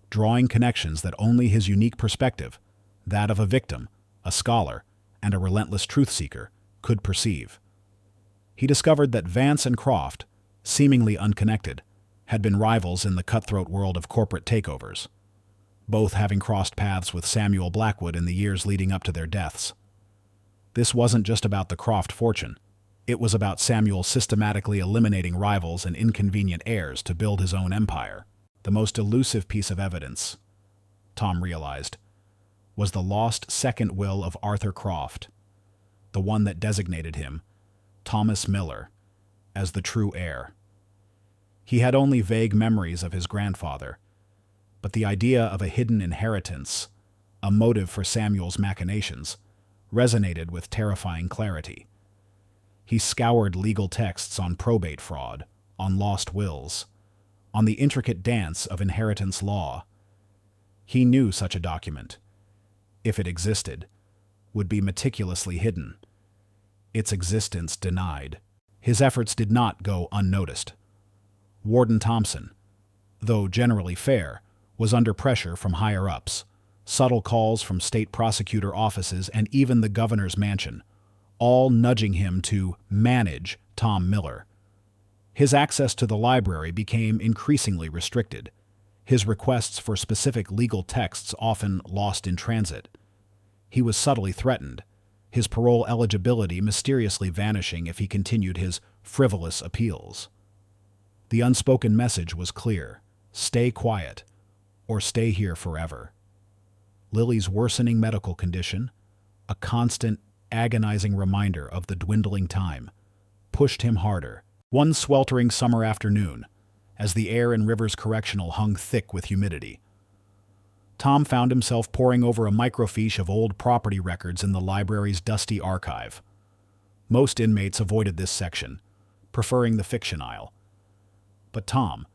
drawing connections that only his unique perspective, that of a victim, a scholar, and a relentless truth-seeker, could perceive. He discovered that Vance and Croft, seemingly unconnected, had been rivals in the cutthroat world of corporate takeovers, both having crossed paths with Samuel Blackwood in the years leading up to their deaths. This wasn't just about the Croft fortune. It was about Samuel systematically eliminating rivals and inconvenient heirs to build his own empire. The most elusive piece of evidence, Tom realized, was the lost second will of Arthur Croft, the one that designated him, Thomas Miller, as the true heir. He had only vague memories of his grandfather, but the idea of a hidden inheritance, a motive for Samuel's machinations, resonated with terrifying clarity. He scoured legal texts on probate fraud, on lost wills, on the intricate dance of inheritance law. He knew such a document, if it existed, would be meticulously hidden, its existence denied. His efforts did not go unnoticed. Warden Thompson, though generally fair, was under pressure from higher-ups, subtle calls from state prosecutor offices and even the governor's mansion, all nudging him to manage Tom Miller. His access to the library became increasingly restricted, his requests for specific legal texts often lost in transit. He was subtly threatened, his parole eligibility mysteriously vanishing if he continued his frivolous appeals. The unspoken message was clear: stay quiet, or stay here forever. Lily's worsening medical condition, a constant, agonizing reminder of the dwindling time, pushed him harder. One sweltering summer afternoon, as the air in Rivers Correctional hung thick with humidity, Tom found himself poring over a microfiche of old property records in the library's dusty archive. Most inmates avoided this section, preferring the fiction aisle. But Tom,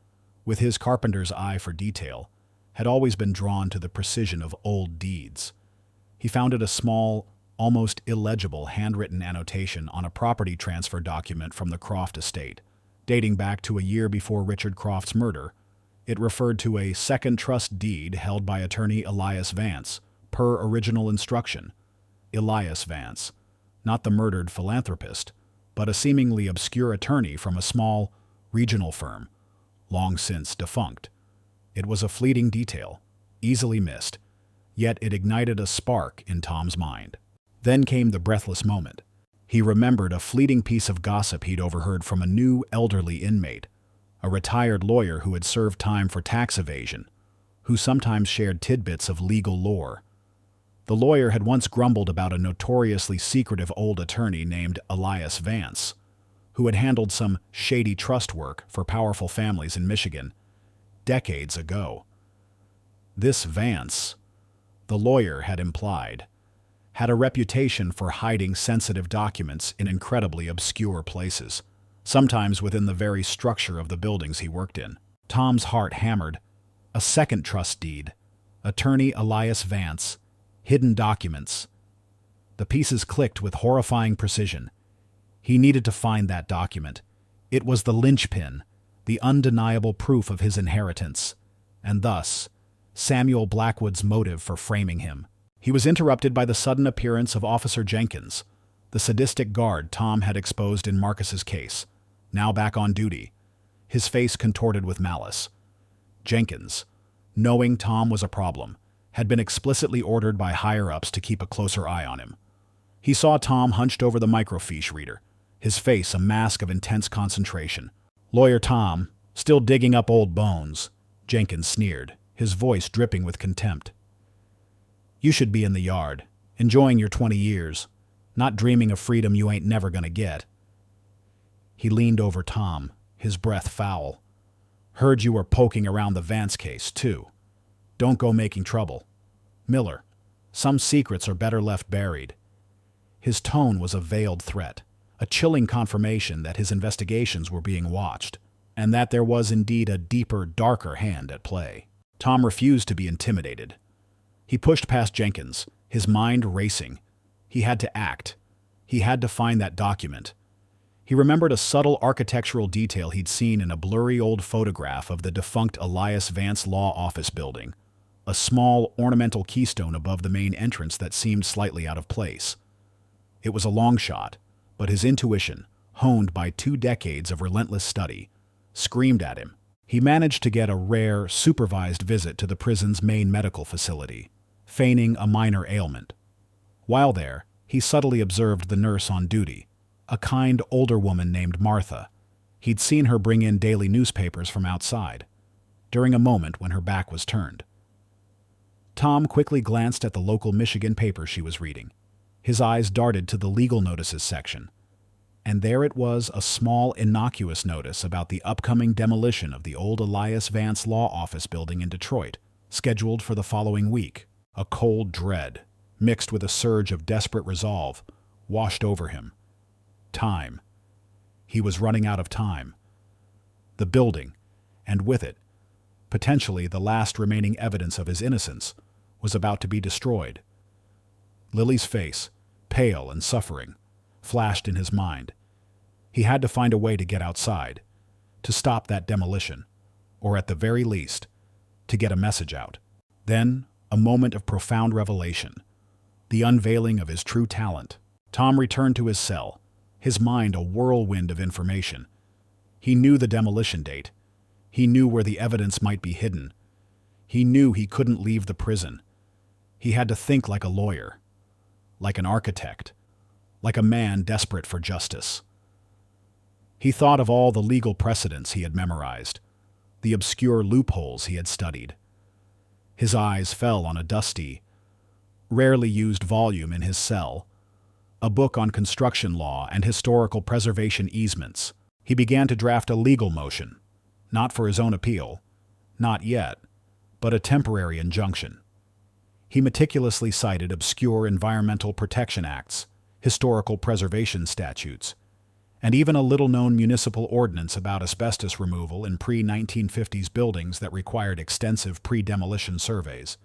with his carpenter's eye for detail, had always been drawn to the precision of old deeds. He found it a small, almost illegible handwritten annotation on a property transfer document from the Croft estate, dating back to a year before Richard Croft's murder. It referred to a second trust deed held by attorney Elias Vance, per original instruction. Elias Vance, not the murdered philanthropist, but a seemingly obscure attorney from a small, regional firm, long since defunct. It was a fleeting detail, easily missed, yet it ignited a spark in Tom's mind. Then came the breathless moment. He remembered a fleeting piece of gossip he'd overheard from a new elderly inmate, a retired lawyer who had served time for tax evasion, who sometimes shared tidbits of legal lore. The lawyer had once grumbled about a notoriously secretive old attorney named Elias Vance, who had handled some shady trust work for powerful families in Michigan decades ago. This Vance, the lawyer had implied, had a reputation for hiding sensitive documents in incredibly obscure places, sometimes within the very structure of the buildings he worked in. Tom's heart hammered. A second trust deed. Attorney Elias Vance. Hidden documents. The pieces clicked with horrifying precision. He needed to find that document. It was the linchpin, the undeniable proof of his inheritance, and thus, Samuel Blackwood's motive for framing him. He was interrupted by the sudden appearance of Officer Jenkins, the sadistic guard Tom had exposed in Marcus's case, now back on duty, his face contorted with malice. Jenkins, knowing Tom was a problem, had been explicitly ordered by higher-ups to keep a closer eye on him. He saw Tom hunched over the microfiche reader, his face a mask of intense concentration. Lawyer Tom, still digging up old bones, Jenkins sneered, his voice dripping with contempt. You should be in the yard, enjoying your 20 years, not dreaming of freedom you ain't never gonna get. He leaned over Tom, his breath foul. Heard you were poking around the Vance case, too. Don't go making trouble. Miller, some secrets are better left buried. His tone was a veiled threat, a chilling confirmation that his investigations were being watched, and that there was indeed a deeper, darker hand at play. Tom refused to be intimidated. He pushed past Jenkins, his mind racing. He had to act. He had to find that document. He remembered a subtle architectural detail he'd seen in a blurry old photograph of the defunct Elias Vance Law Office building, a small, ornamental keystone above the main entrance that seemed slightly out of place. It was a long shot, but his intuition, honed by 2 decades of relentless study, screamed at him. He managed to get a rare, supervised visit to the prison's main medical facility, feigning a minor ailment. While there, he subtly observed the nurse on duty, a kind older woman named Martha. He'd seen her bring in daily newspapers from outside, during a moment when her back was turned. Tom quickly glanced at the local Michigan paper she was reading. His eyes darted to the legal notices section, and there it was, a small, innocuous notice about the upcoming demolition of the old Elias Vance Law Office building in Detroit, scheduled for the following week. A cold dread, mixed with a surge of desperate resolve, washed over him. Time. He was running out of time. The building, and with it, potentially the last remaining evidence of his innocence, was about to be destroyed. Lily's face, pale and suffering, flashed in his mind. He had to find a way to get outside, to stop that demolition, or at the very least, to get a message out. Then, a moment of profound revelation, the unveiling of his true talent. Tom returned to his cell, his mind a whirlwind of information. He knew the demolition date. He knew where the evidence might be hidden. He knew he couldn't leave the prison. He had to think like a lawyer, like an architect, like a man desperate for justice. He thought of all the legal precedents he had memorized, the obscure loopholes he had studied. His eyes fell on a dusty, rarely used volume in his cell, a book on construction law and historical preservation easements. He began to draft a legal motion, not for his own appeal, not yet, but a temporary injunction. He meticulously cited obscure environmental protection acts, historical preservation statutes, and even a little-known municipal ordinance about asbestos removal in pre-1950s buildings that required extensive pre-demolition surveys.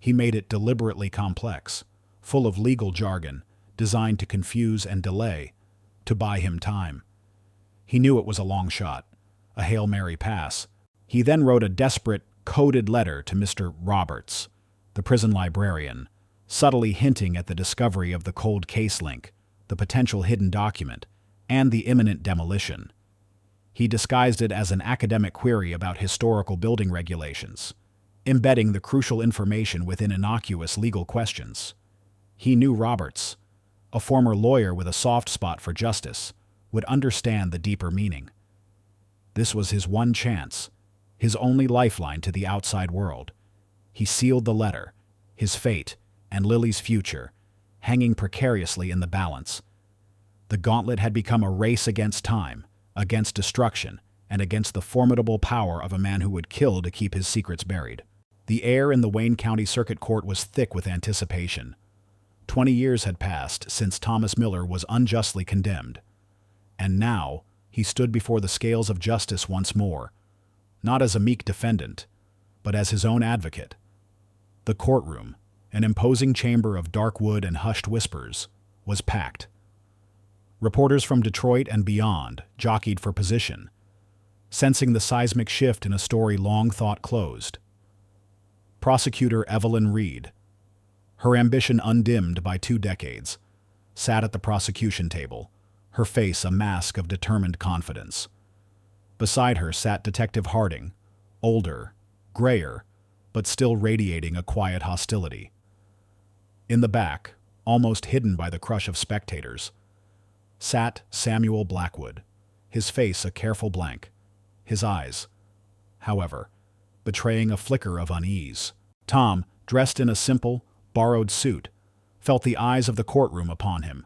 He made it deliberately complex, full of legal jargon, designed to confuse and delay, to buy him time. He knew it was a long shot, a Hail Mary pass. He then wrote a desperate, coded letter to Mr. Roberts, the prison librarian, subtly hinting at the discovery of the cold case link, the potential hidden document, and the imminent demolition. He disguised it as an academic query about historical building regulations, embedding the crucial information within innocuous legal questions. He knew Roberts, a former lawyer with a soft spot for justice, would understand the deeper meaning. This was his one chance, his only lifeline to the outside world. He sealed the letter, his fate and Lily's future, hanging precariously in the balance. The gauntlet had become a race against time, against destruction, and against the formidable power of a man who would kill to keep his secrets buried. The air in the Wayne County Circuit Court was thick with anticipation. 20 years had passed since Thomas Miller was unjustly condemned. And now he stood before the scales of justice once more, not as a meek defendant, but as his own advocate. The courtroom, an imposing chamber of dark wood and hushed whispers, was packed. Reporters from Detroit and beyond jockeyed for position, sensing the seismic shift in a story long thought closed. Prosecutor Evelyn Reed, her ambition undimmed by 2 decades, sat at the prosecution table, her face a mask of determined confidence. Beside her sat Detective Harding, older, grayer, but still radiating a quiet hostility. In the back, almost hidden by the crush of spectators, sat Samuel Blackwood, his face a careful blank, his eyes, however, betraying a flicker of unease. Tom, dressed in a simple, borrowed suit, felt the eyes of the courtroom upon him.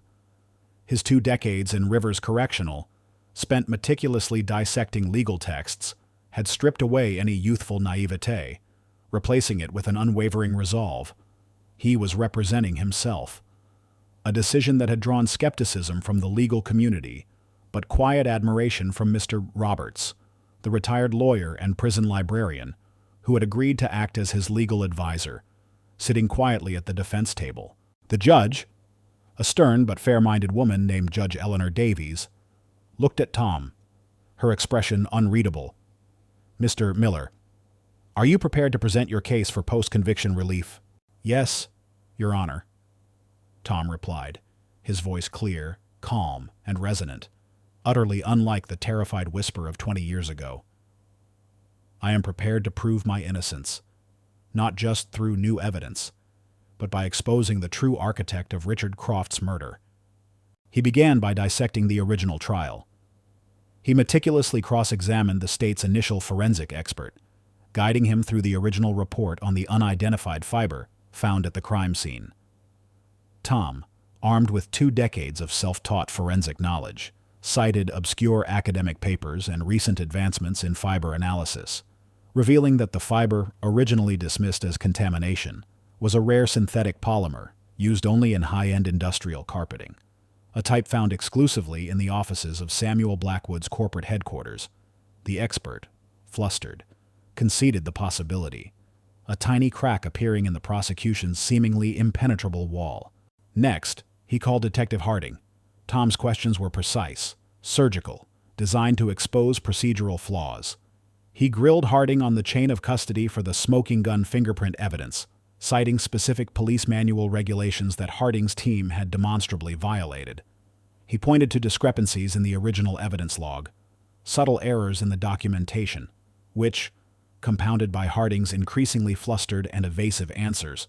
His 2 decades in Rivers Correctional, spent meticulously dissecting legal texts, had stripped away any youthful naivete, replacing it with an unwavering resolve. He was representing himself. A decision that had drawn skepticism from the legal community, but quiet admiration from Mr. Roberts, the retired lawyer and prison librarian, who had agreed to act as his legal advisor, sitting quietly at the defense table. The judge, a stern but fair-minded woman named Judge Eleanor Davies, looked at Tom, her expression unreadable. "Mr. Miller, are you prepared to present your case for post-conviction relief?" "Yes, Your Honor," Tom replied, his voice clear, calm, and resonant, utterly unlike the terrified whisper of 20 years ago. "I am prepared to prove my innocence, not just through new evidence, but by exposing the true architect of Richard Croft's murder." He began by dissecting the original trial. He meticulously cross-examined the state's initial forensic expert, guiding him through the original report on the unidentified fiber found at the crime scene. Tom, armed with 2 decades of self-taught forensic knowledge, cited obscure academic papers and recent advancements in fiber analysis, revealing that the fiber, originally dismissed as contamination, was a rare synthetic polymer used only in high-end industrial carpeting, a type found exclusively in the offices of Samuel Blackwood's corporate headquarters. The expert, flustered, conceded the possibility, a tiny crack appearing in the prosecution's seemingly impenetrable wall. Next, he called Detective Harding. Tom's questions were precise, surgical, designed to expose procedural flaws. He grilled Harding on the chain of custody for the smoking gun fingerprint evidence, citing specific police manual regulations that Harding's team had demonstrably violated. He pointed to discrepancies in the original evidence log, subtle errors in the documentation, which, compounded by Harding's increasingly flustered and evasive answers,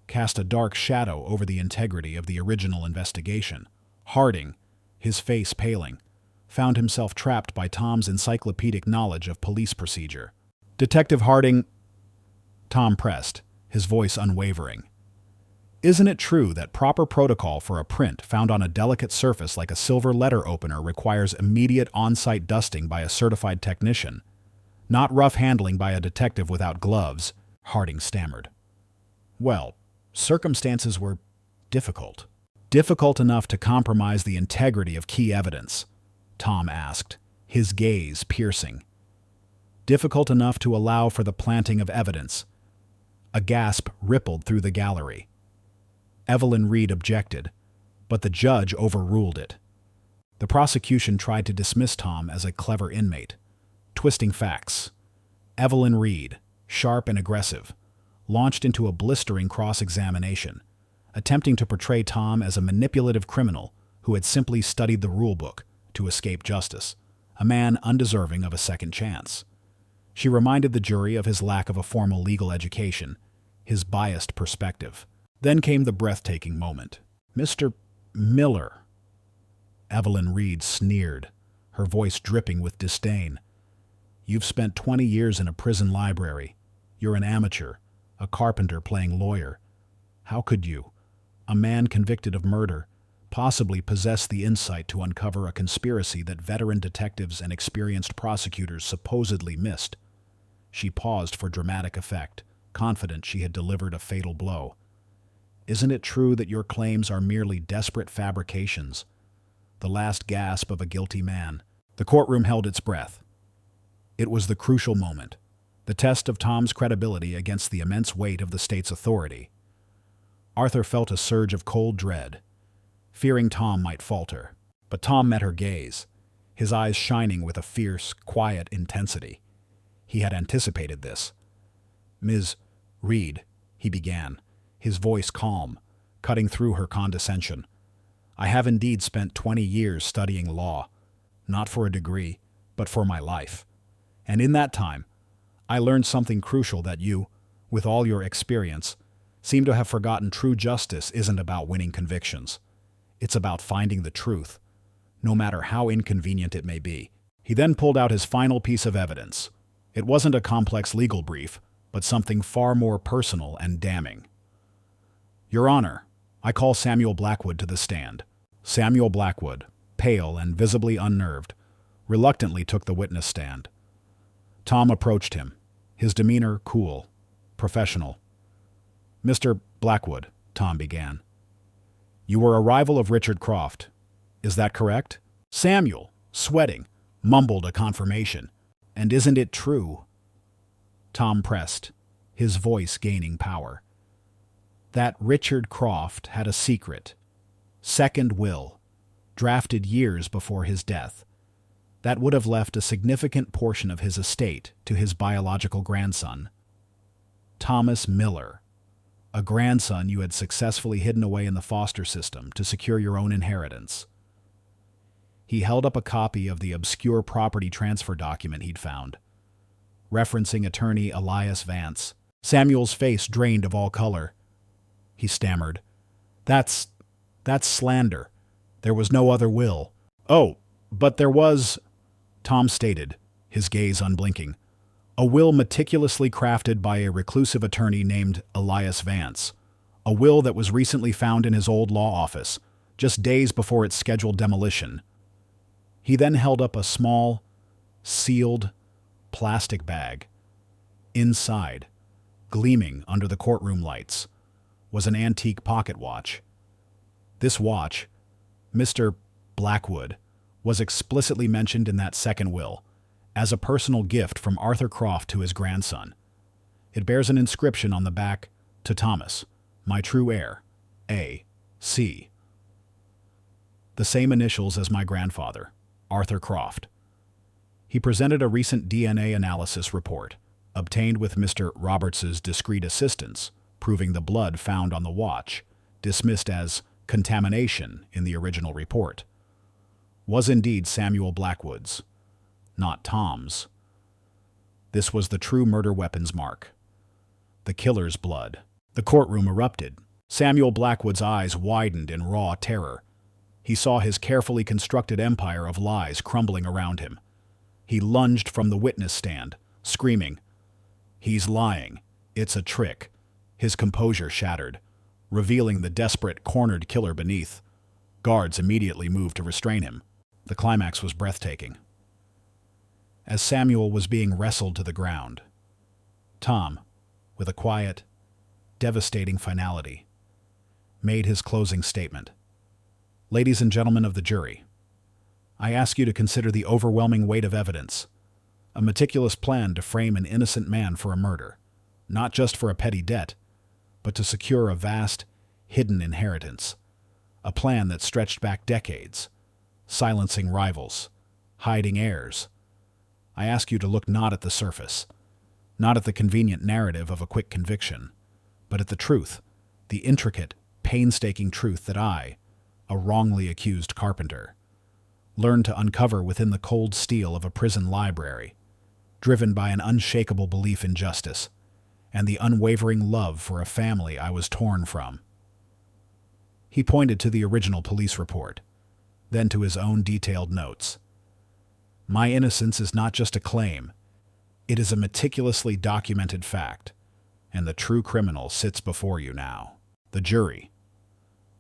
cast a dark shadow over the integrity of the original investigation. Harding, his face paling, found himself trapped by Tom's encyclopedic knowledge of police procedure. "Detective Harding," Tom pressed, his voice unwavering, "isn't it true that proper protocol for a print found on a delicate surface like a silver letter opener requires immediate on-site dusting by a certified technician, not rough handling by a detective without gloves?" Harding stammered. "Well, circumstances were difficult. Difficult enough to compromise the integrity of key evidence?" Tom asked, his gaze piercing. "Difficult enough to allow for the planting of evidence?" A gasp rippled through the gallery. Evelyn Reed objected, but the judge overruled it. The prosecution tried to dismiss Tom as a clever inmate, twisting facts. Evelyn Reed, sharp and aggressive, launched into a blistering cross-examination, attempting to portray Tom as a manipulative criminal who had simply studied the rulebook to escape justice, a man undeserving of a second chance. She reminded the jury of his lack of a formal legal education, his biased perspective. Then came the breathtaking moment. "Mr. Miller," Evelyn Reed sneered, her voice dripping with disdain. "You've spent 20 years in a prison library. You're an amateur, a carpenter playing lawyer. How could you, a man convicted of murder, possibly possess the insight to uncover a conspiracy that veteran detectives and experienced prosecutors supposedly missed?" She paused for dramatic effect, confident she had delivered a fatal blow. "Isn't it true that your claims are merely desperate fabrications? The last gasp of a guilty man." The courtroom held its breath. It was the crucial moment, the test of Tom's credibility against the immense weight of the state's authority. Arthur felt a surge of cold dread, fearing Tom might falter. But Tom met her gaze, his eyes shining with a fierce, quiet intensity. He had anticipated this. "Ms. Reed," he began, his voice calm, cutting through her condescension. "I have indeed spent 20 years studying law, not for a degree, but for my life. And in that time, I learned something crucial that you, with all your experience, seem to have forgotten. True justice isn't about winning convictions. It's about finding the truth, no matter how inconvenient it may be." He then pulled out his final piece of evidence. It wasn't a complex legal brief, but something far more personal and damning. "Your Honor, I call Samuel Blackwood to the stand." Samuel Blackwood, pale and visibly unnerved, reluctantly took the witness stand. Tom approached him, his demeanor cool, professional. "Mr. Blackwood," Tom began, "you were a rival of Richard Croft. Is that correct?" Samuel, sweating, mumbled a confirmation. "And isn't it true?" Tom pressed, his voice gaining power. "That Richard Croft had a secret, second will, drafted years before his death, that would have left a significant portion of his estate to his biological grandson, Thomas Miller, a grandson you had successfully hidden away in the foster system to secure your own inheritance." He held up a copy of the obscure property transfer document he'd found, referencing attorney Elias Vance. Samuel's face drained of all color. He stammered, That's slander. There was no other will." "Oh, but there was," Tom stated, his gaze unblinking. "A will meticulously crafted by a reclusive attorney named Elias Vance. A will that was recently found in his old law office, just days before its scheduled demolition." He then held up a small, sealed, plastic bag. Inside, gleaming under the courtroom lights, was an antique pocket watch. This watch, Mr. Blackwood, was explicitly mentioned in that second will, as a personal gift from Arthur Croft to his grandson. It bears an inscription on the back, "To Thomas, my true heir, A.C." The same initials as my grandfather, Arthur Croft. He presented a recent DNA analysis report, obtained with Mr. Roberts's discreet assistance, proving the blood found on the watch, dismissed as contamination in the original report, was indeed Samuel Blackwood's, not Tom's. This was the true murder weapon's mark. The killer's blood. The courtroom erupted. Samuel Blackwood's eyes widened in raw terror. He saw his carefully constructed empire of lies crumbling around him. He lunged from the witness stand, screaming, "He's lying. It's a trick." His composure shattered, revealing the desperate, cornered killer beneath. Guards immediately moved to restrain him. The climax was breathtaking. As Samuel was being wrestled to the ground, Tom, with a quiet, devastating finality, made his closing statement. "Ladies and gentlemen of the jury, I ask you to consider the overwhelming weight of evidence, a meticulous plan to frame an innocent man for a murder, not just for a petty debt, but to secure a vast, hidden inheritance, a plan that stretched back decades, silencing rivals, hiding heirs. I ask you to look not at the surface, not at the convenient narrative of a quick conviction, but at the truth, the intricate, painstaking truth that I, a wrongly accused carpenter, learned to uncover within the cold steel of a prison library, driven by an unshakable belief in justice and the unwavering love for a family I was torn from. He pointed to the original police report, then to his own detailed notes. My innocence is not just a claim, it is a meticulously documented fact, and the true criminal sits before you now. The jury,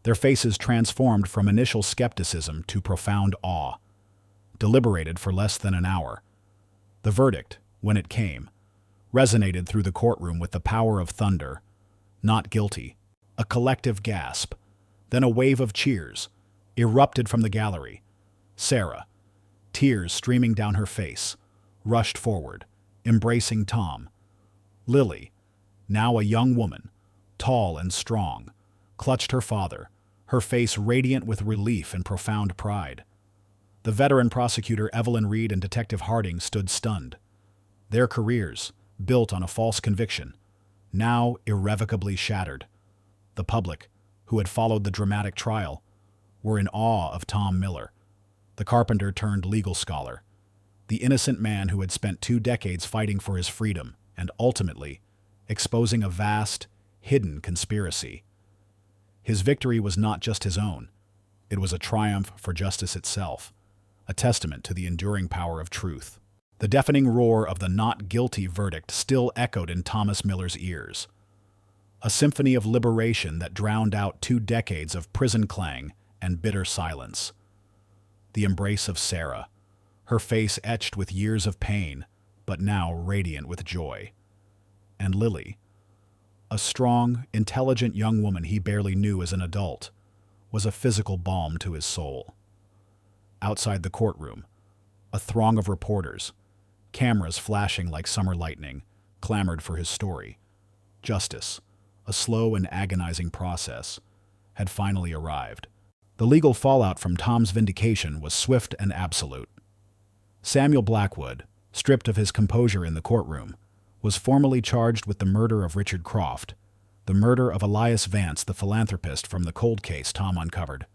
their faces transformed from initial skepticism to profound awe, deliberated for less than an hour. The verdict, when it came, resonated through the courtroom with the power of thunder. Not guilty. A collective gasp, then a wave of cheers, erupted from the gallery. Sarah, tears streaming down her face, rushed forward, embracing Tom. Lily, now a young woman, tall and strong, clutched her father, her face radiant with relief and profound pride. The veteran prosecutor Evelyn Reed and Detective Harding stood stunned. Their careers, built on a false conviction, now irrevocably shattered. The public, who had followed the dramatic trial, were in awe of Tom Miller, the carpenter turned legal scholar, the innocent man who had spent 2 decades fighting for his freedom and ultimately exposing a vast, hidden conspiracy. His victory was not just his own. It was a triumph for justice itself, a testament to the enduring power of truth. The deafening roar of the not guilty verdict still echoed in Thomas Miller's ears, a symphony of liberation that drowned out 2 decades of prison clang and bitter silence. The embrace of Sarah, her face etched with years of pain, but now radiant with joy. And Lily, a strong, intelligent young woman he barely knew as an adult, was a physical balm to his soul. Outside the courtroom, a throng of reporters, cameras flashing like summer lightning, clamored for his story. Justice, a slow and agonizing process, had finally arrived. The legal fallout from Tom's vindication was swift and absolute. Samuel Blackwood, stripped of his composure in the courtroom, was formally charged with the murder of Richard Croft, the murder of Elias Vance, the philanthropist from the cold case Tom uncovered,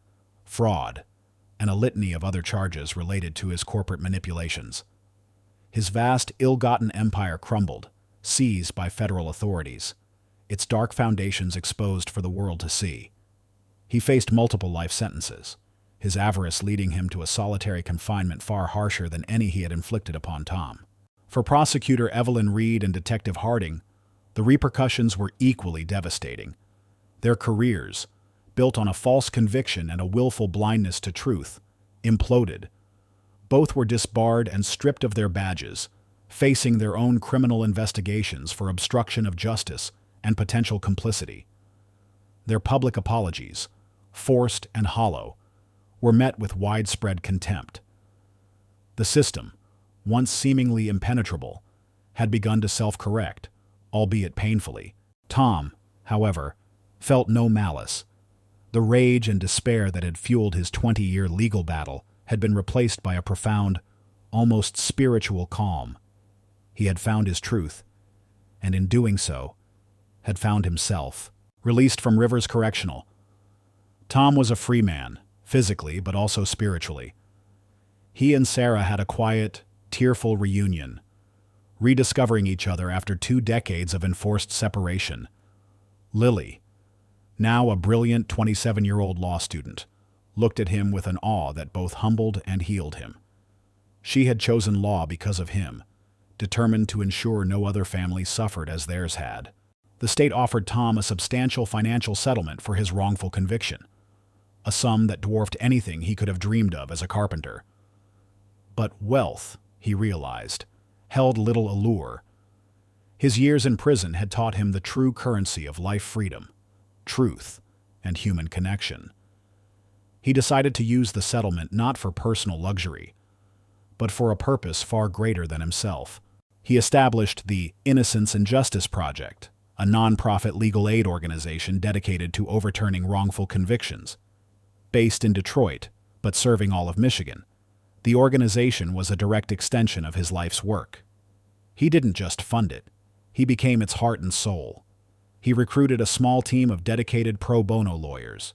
fraud, and a litany of other charges related to his corporate manipulations. His vast, ill-gotten empire crumbled, seized by federal authorities, its dark foundations exposed for the world to see. He faced multiple life sentences, his avarice leading him to a solitary confinement far harsher than any he had inflicted upon Tom. For prosecutor Evelyn Reed and Detective Harding, the repercussions were equally devastating. Their careers, built on a false conviction and a willful blindness to truth, imploded. Both were disbarred and stripped of their badges, facing their own criminal investigations for obstruction of justice and potential complicity. Their public apologies, forced and hollow, were met with widespread contempt. The system, once seemingly impenetrable, had begun to self-correct, albeit painfully. Tom, however, felt no malice. The rage and despair that had fueled his 20-year legal battle had been replaced by a profound, almost spiritual calm. He had found his truth, and in doing so, had found himself. Released from Rivers Correctional, Tom was a free man, physically but also spiritually. He and Sarah had a quiet, tearful reunion, rediscovering each other after 2 decades of enforced separation. Lily, now a brilliant 27-year-old law student, looked at him with an awe that both humbled and healed him. She had chosen law because of him, determined to ensure no other family suffered as theirs had. The state offered Tom a substantial financial settlement for his wrongful conviction, a sum that dwarfed anything he could have dreamed of as a carpenter. But wealth, he realized, held little allure. His years in prison had taught him the true currency of life freedom, truth, and human connection. He decided to use the settlement not for personal luxury, but for a purpose far greater than himself. He established the Innocence and Justice Project, a non-profit legal aid organization dedicated to overturning wrongful convictions. Based in Detroit, but serving all of Michigan. The organization was a direct extension of his life's work. He didn't just fund it. He became its heart and soul. He recruited a small team of dedicated pro bono lawyers,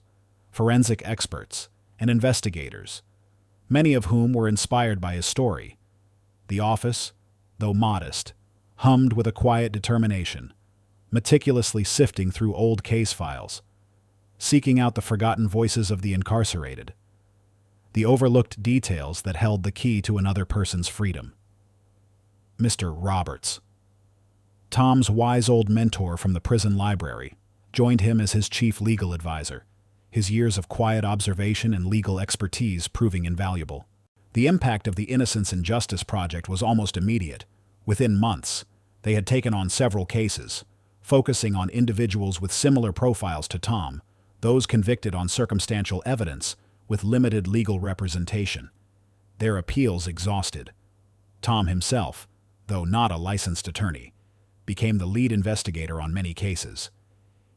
forensic experts, and investigators, many of whom were inspired by his story. The office, though modest, hummed with a quiet determination, meticulously sifting through old case files, seeking out the forgotten voices of the incarcerated, the overlooked details that held the key to another person's freedom. Mr. Roberts, Tom's wise old mentor from the prison library, joined him as his chief legal advisor, his years of quiet observation and legal expertise proving invaluable. The impact of the Innocence and Justice Project was almost immediate. Within months, they had taken on several cases, focusing on individuals with similar profiles to Tom, those convicted on circumstantial evidence with limited legal representation. Their appeals exhausted. Tom himself, though not a licensed attorney, became the lead investigator on many cases.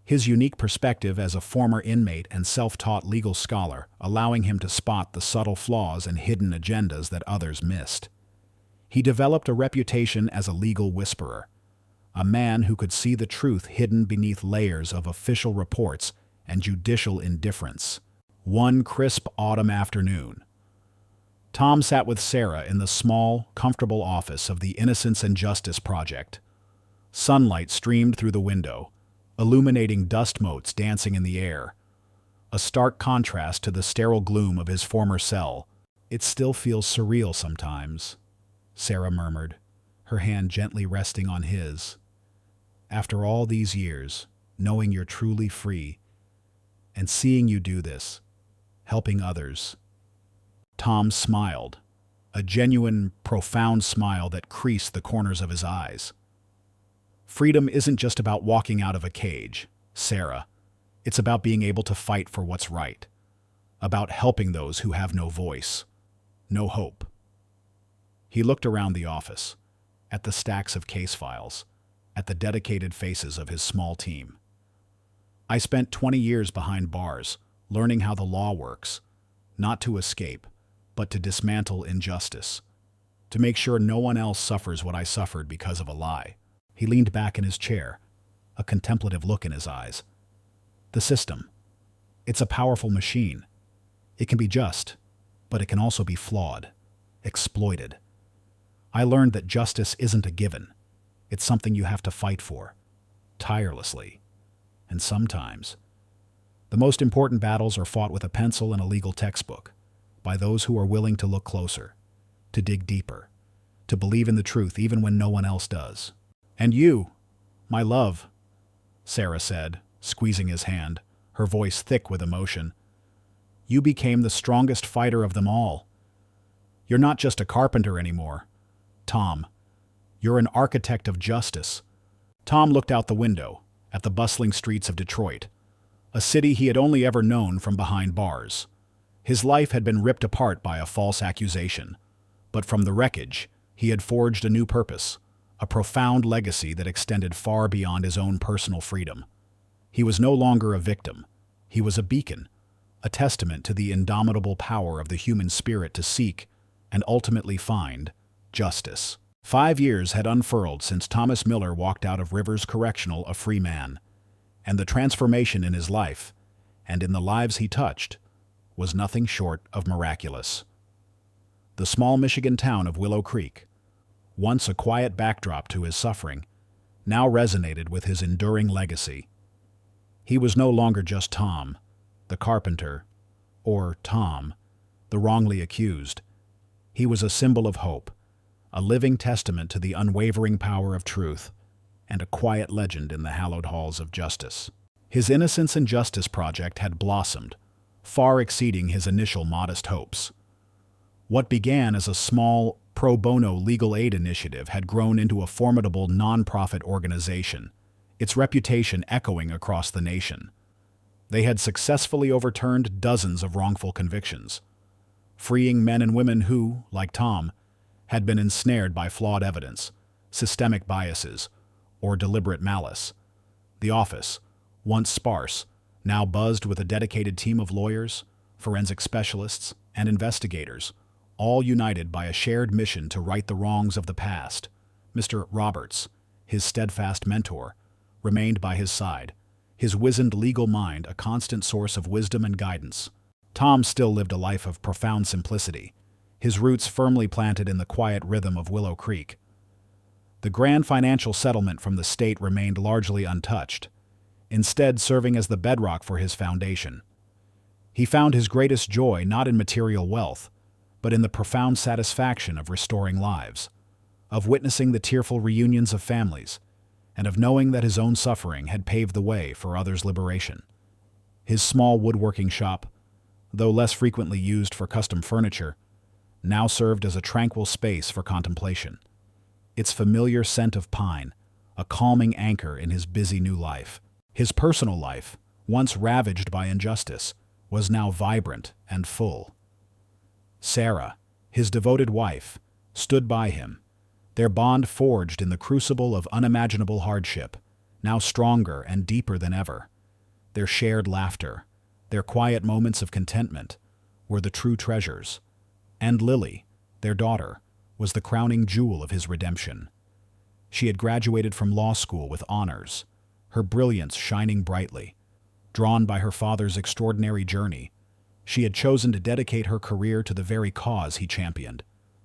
His unique perspective as a former inmate and self-taught legal scholar, allowing him to spot the subtle flaws and hidden agendas that others missed. He developed a reputation as a legal whisperer, a man who could see the truth hidden beneath layers of official reports and judicial indifference. One crisp autumn afternoon, Tom sat with Sarah in the small, comfortable office of the Innocence and Justice Project. Sunlight streamed through the window, illuminating dust motes dancing in the air, a stark contrast to the sterile gloom of his former cell. "It still feels surreal sometimes," Sarah murmured, her hand gently resting on his. "After all these years, knowing you're truly free, and seeing you do this, helping others." Tom smiled, a genuine, profound smile that creased the corners of his eyes. "Freedom isn't just about walking out of a cage, Sarah. It's about being able to fight for what's right, about helping those who have no voice, no hope." He looked around the office, at the stacks of case files, at the dedicated faces of his small team. "I spent 20 years behind bars, learning how the law works, not to escape, but to dismantle injustice, to make sure no one else suffers what I suffered because of a lie." He leaned back in his chair, a contemplative look in his eyes. "The system. It's a powerful machine. It can be just, but it can also be flawed, exploited. I learned that justice isn't a given. It's something you have to fight for, tirelessly. And sometimes, the most important battles are fought with a pencil and a legal textbook, by those who are willing to look closer, to dig deeper, to believe in the truth even when no one else does." "And you, my love," Sarah said, squeezing his hand, her voice thick with emotion. "You became the strongest fighter of them all. You're not just a carpenter anymore, Tom. You're an architect of justice." Tom looked out the window, at the bustling streets of Detroit, a city he had only ever known from behind bars. His life had been ripped apart by a false accusation, but from the wreckage, he had forged a new purpose, a profound legacy that extended far beyond his own personal freedom. He was no longer a victim. He was a beacon, a testament to the indomitable power of the human spirit to seek, and ultimately find, justice. 5 years had unfurled since Thomas Miller walked out of Rivers Correctional a free man, and the transformation in his life, and in the lives he touched, was nothing short of miraculous. The small Michigan town of Willow Creek, once a quiet backdrop to his suffering, now resonated with his enduring legacy. He was no longer just Tom, the carpenter, or Tom, the wrongly accused. He was a symbol of hope, a living testament to the unwavering power of truth, and a quiet legend in the hallowed halls of justice. His Innocence and Justice Project had blossomed, far exceeding his initial modest hopes. What began as a small, pro bono legal aid initiative had grown into a formidable nonprofit organization, its reputation echoing across the nation. They had successfully overturned dozens of wrongful convictions, freeing men and women who, like Tom, had been ensnared by flawed evidence, systemic biases, or deliberate malice. The office, once sparse, now buzzed with a dedicated team of lawyers, forensic specialists, and investigators, all united by a shared mission to right the wrongs of the past. Mr. Roberts, his steadfast mentor, remained by his side, his wizened legal mind a constant source of wisdom and guidance. Tom still lived a life of profound simplicity, his roots firmly planted in the quiet rhythm of Willow Creek. The grand financial settlement from the state remained largely untouched, instead serving as the bedrock for his foundation. He found his greatest joy not in material wealth, but in the profound satisfaction of restoring lives, of witnessing the tearful reunions of families, and of knowing that his own suffering had paved the way for others' liberation. His small woodworking shop, though less frequently used for custom furniture, now served as a tranquil space for contemplation. Its familiar scent of pine, a calming anchor in his busy new life. His personal life, once ravaged by injustice, was now vibrant and full. Sarah, his devoted wife, stood by him, their bond forged in the crucible of unimaginable hardship, now stronger and deeper than ever. Their shared laughter, their quiet moments of contentment, were the true treasures. And Lily, their daughter, was the crowning jewel of his redemption. She had graduated from law school with honors, her brilliance shining brightly. Drawn by her father's extraordinary journey, she had chosen to dedicate her career to the very cause he championed,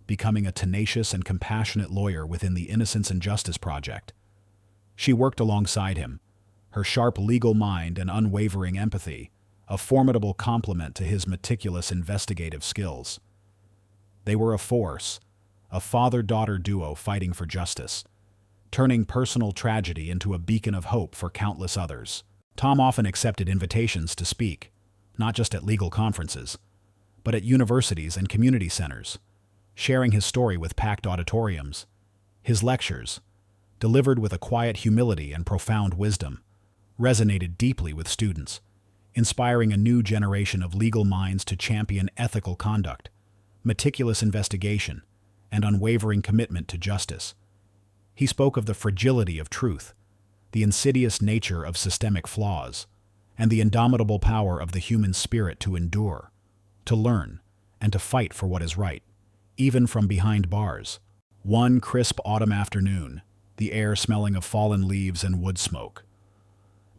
becoming a tenacious and compassionate lawyer within the Innocence and Justice Project. She worked alongside him, her sharp legal mind and unwavering empathy, a formidable complement to his meticulous investigative skills. They were a force, a father-daughter duo fighting for justice, turning personal tragedy into a beacon of hope for countless others. Tom often accepted invitations to speak, not just at legal conferences, but at universities and community centers, sharing his story with packed auditoriums. His lectures, delivered with a quiet humility and profound wisdom, resonated deeply with students, inspiring a new generation of legal minds to champion ethical conduct, meticulous investigation, and unwavering commitment to justice. He spoke of the fragility of truth, the insidious nature of systemic flaws, and the indomitable power of the human spirit to endure, to learn, and to fight for what is right, even from behind bars. One crisp autumn afternoon, the air smelling of fallen leaves and wood smoke,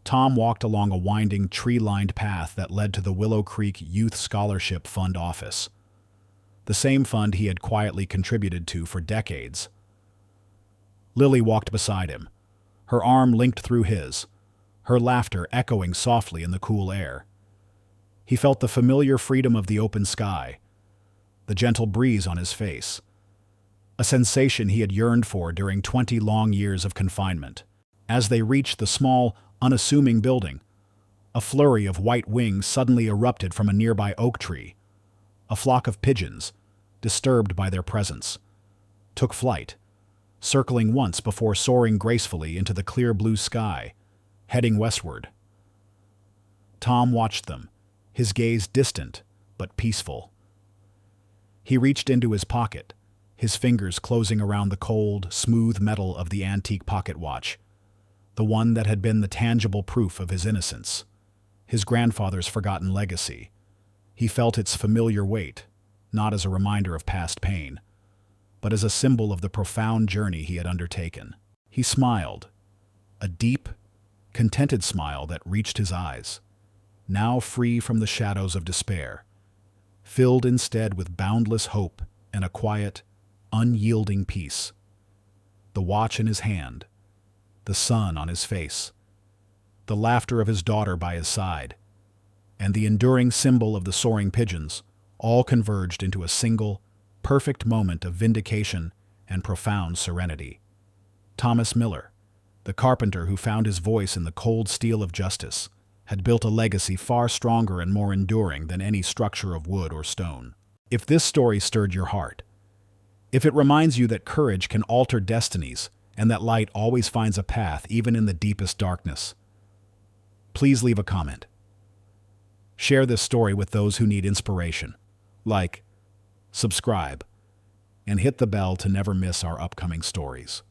Tom walked along a winding, tree-lined path that led to the Willow Creek Youth Scholarship Fund office, the same fund he had quietly contributed to for decades. Lily walked beside him, her arm linked through his, her laughter echoing softly in the cool air. He felt the familiar freedom of the open sky, the gentle breeze on his face, a sensation he had yearned for during 20 long years of confinement. As they reached the small, unassuming building, a flurry of white wings suddenly erupted from a nearby oak tree. A flock of pigeons, disturbed by their presence, took flight, circling once before soaring gracefully into the clear blue sky, heading westward. Tom watched them, his gaze distant but peaceful. He reached into his pocket, his fingers closing around the cold, smooth metal of the antique pocket watch, the one that had been the tangible proof of his innocence, his grandfather's forgotten legacy. He felt its familiar weight, not as a reminder of past pain, but as a symbol of the profound journey he had undertaken. He smiled, a deep, contented smile that reached his eyes, now free from the shadows of despair, filled instead with boundless hope and a quiet, unyielding peace. The watch in his hand, the sun on his face, the laughter of his daughter by his side, and the enduring symbol of the soaring pigeons all converged into a single, perfect moment of vindication and profound serenity. Thomas Miller, the carpenter who found his voice in the cold steel of justice, had built a legacy far stronger and more enduring than any structure of wood or stone. If this story stirred your heart, if it reminds you that courage can alter destinies and that light always finds a path even in the deepest darkness, please leave a comment. Share this story with those who need inspiration. Like, subscribe, and hit the bell to never miss our upcoming stories.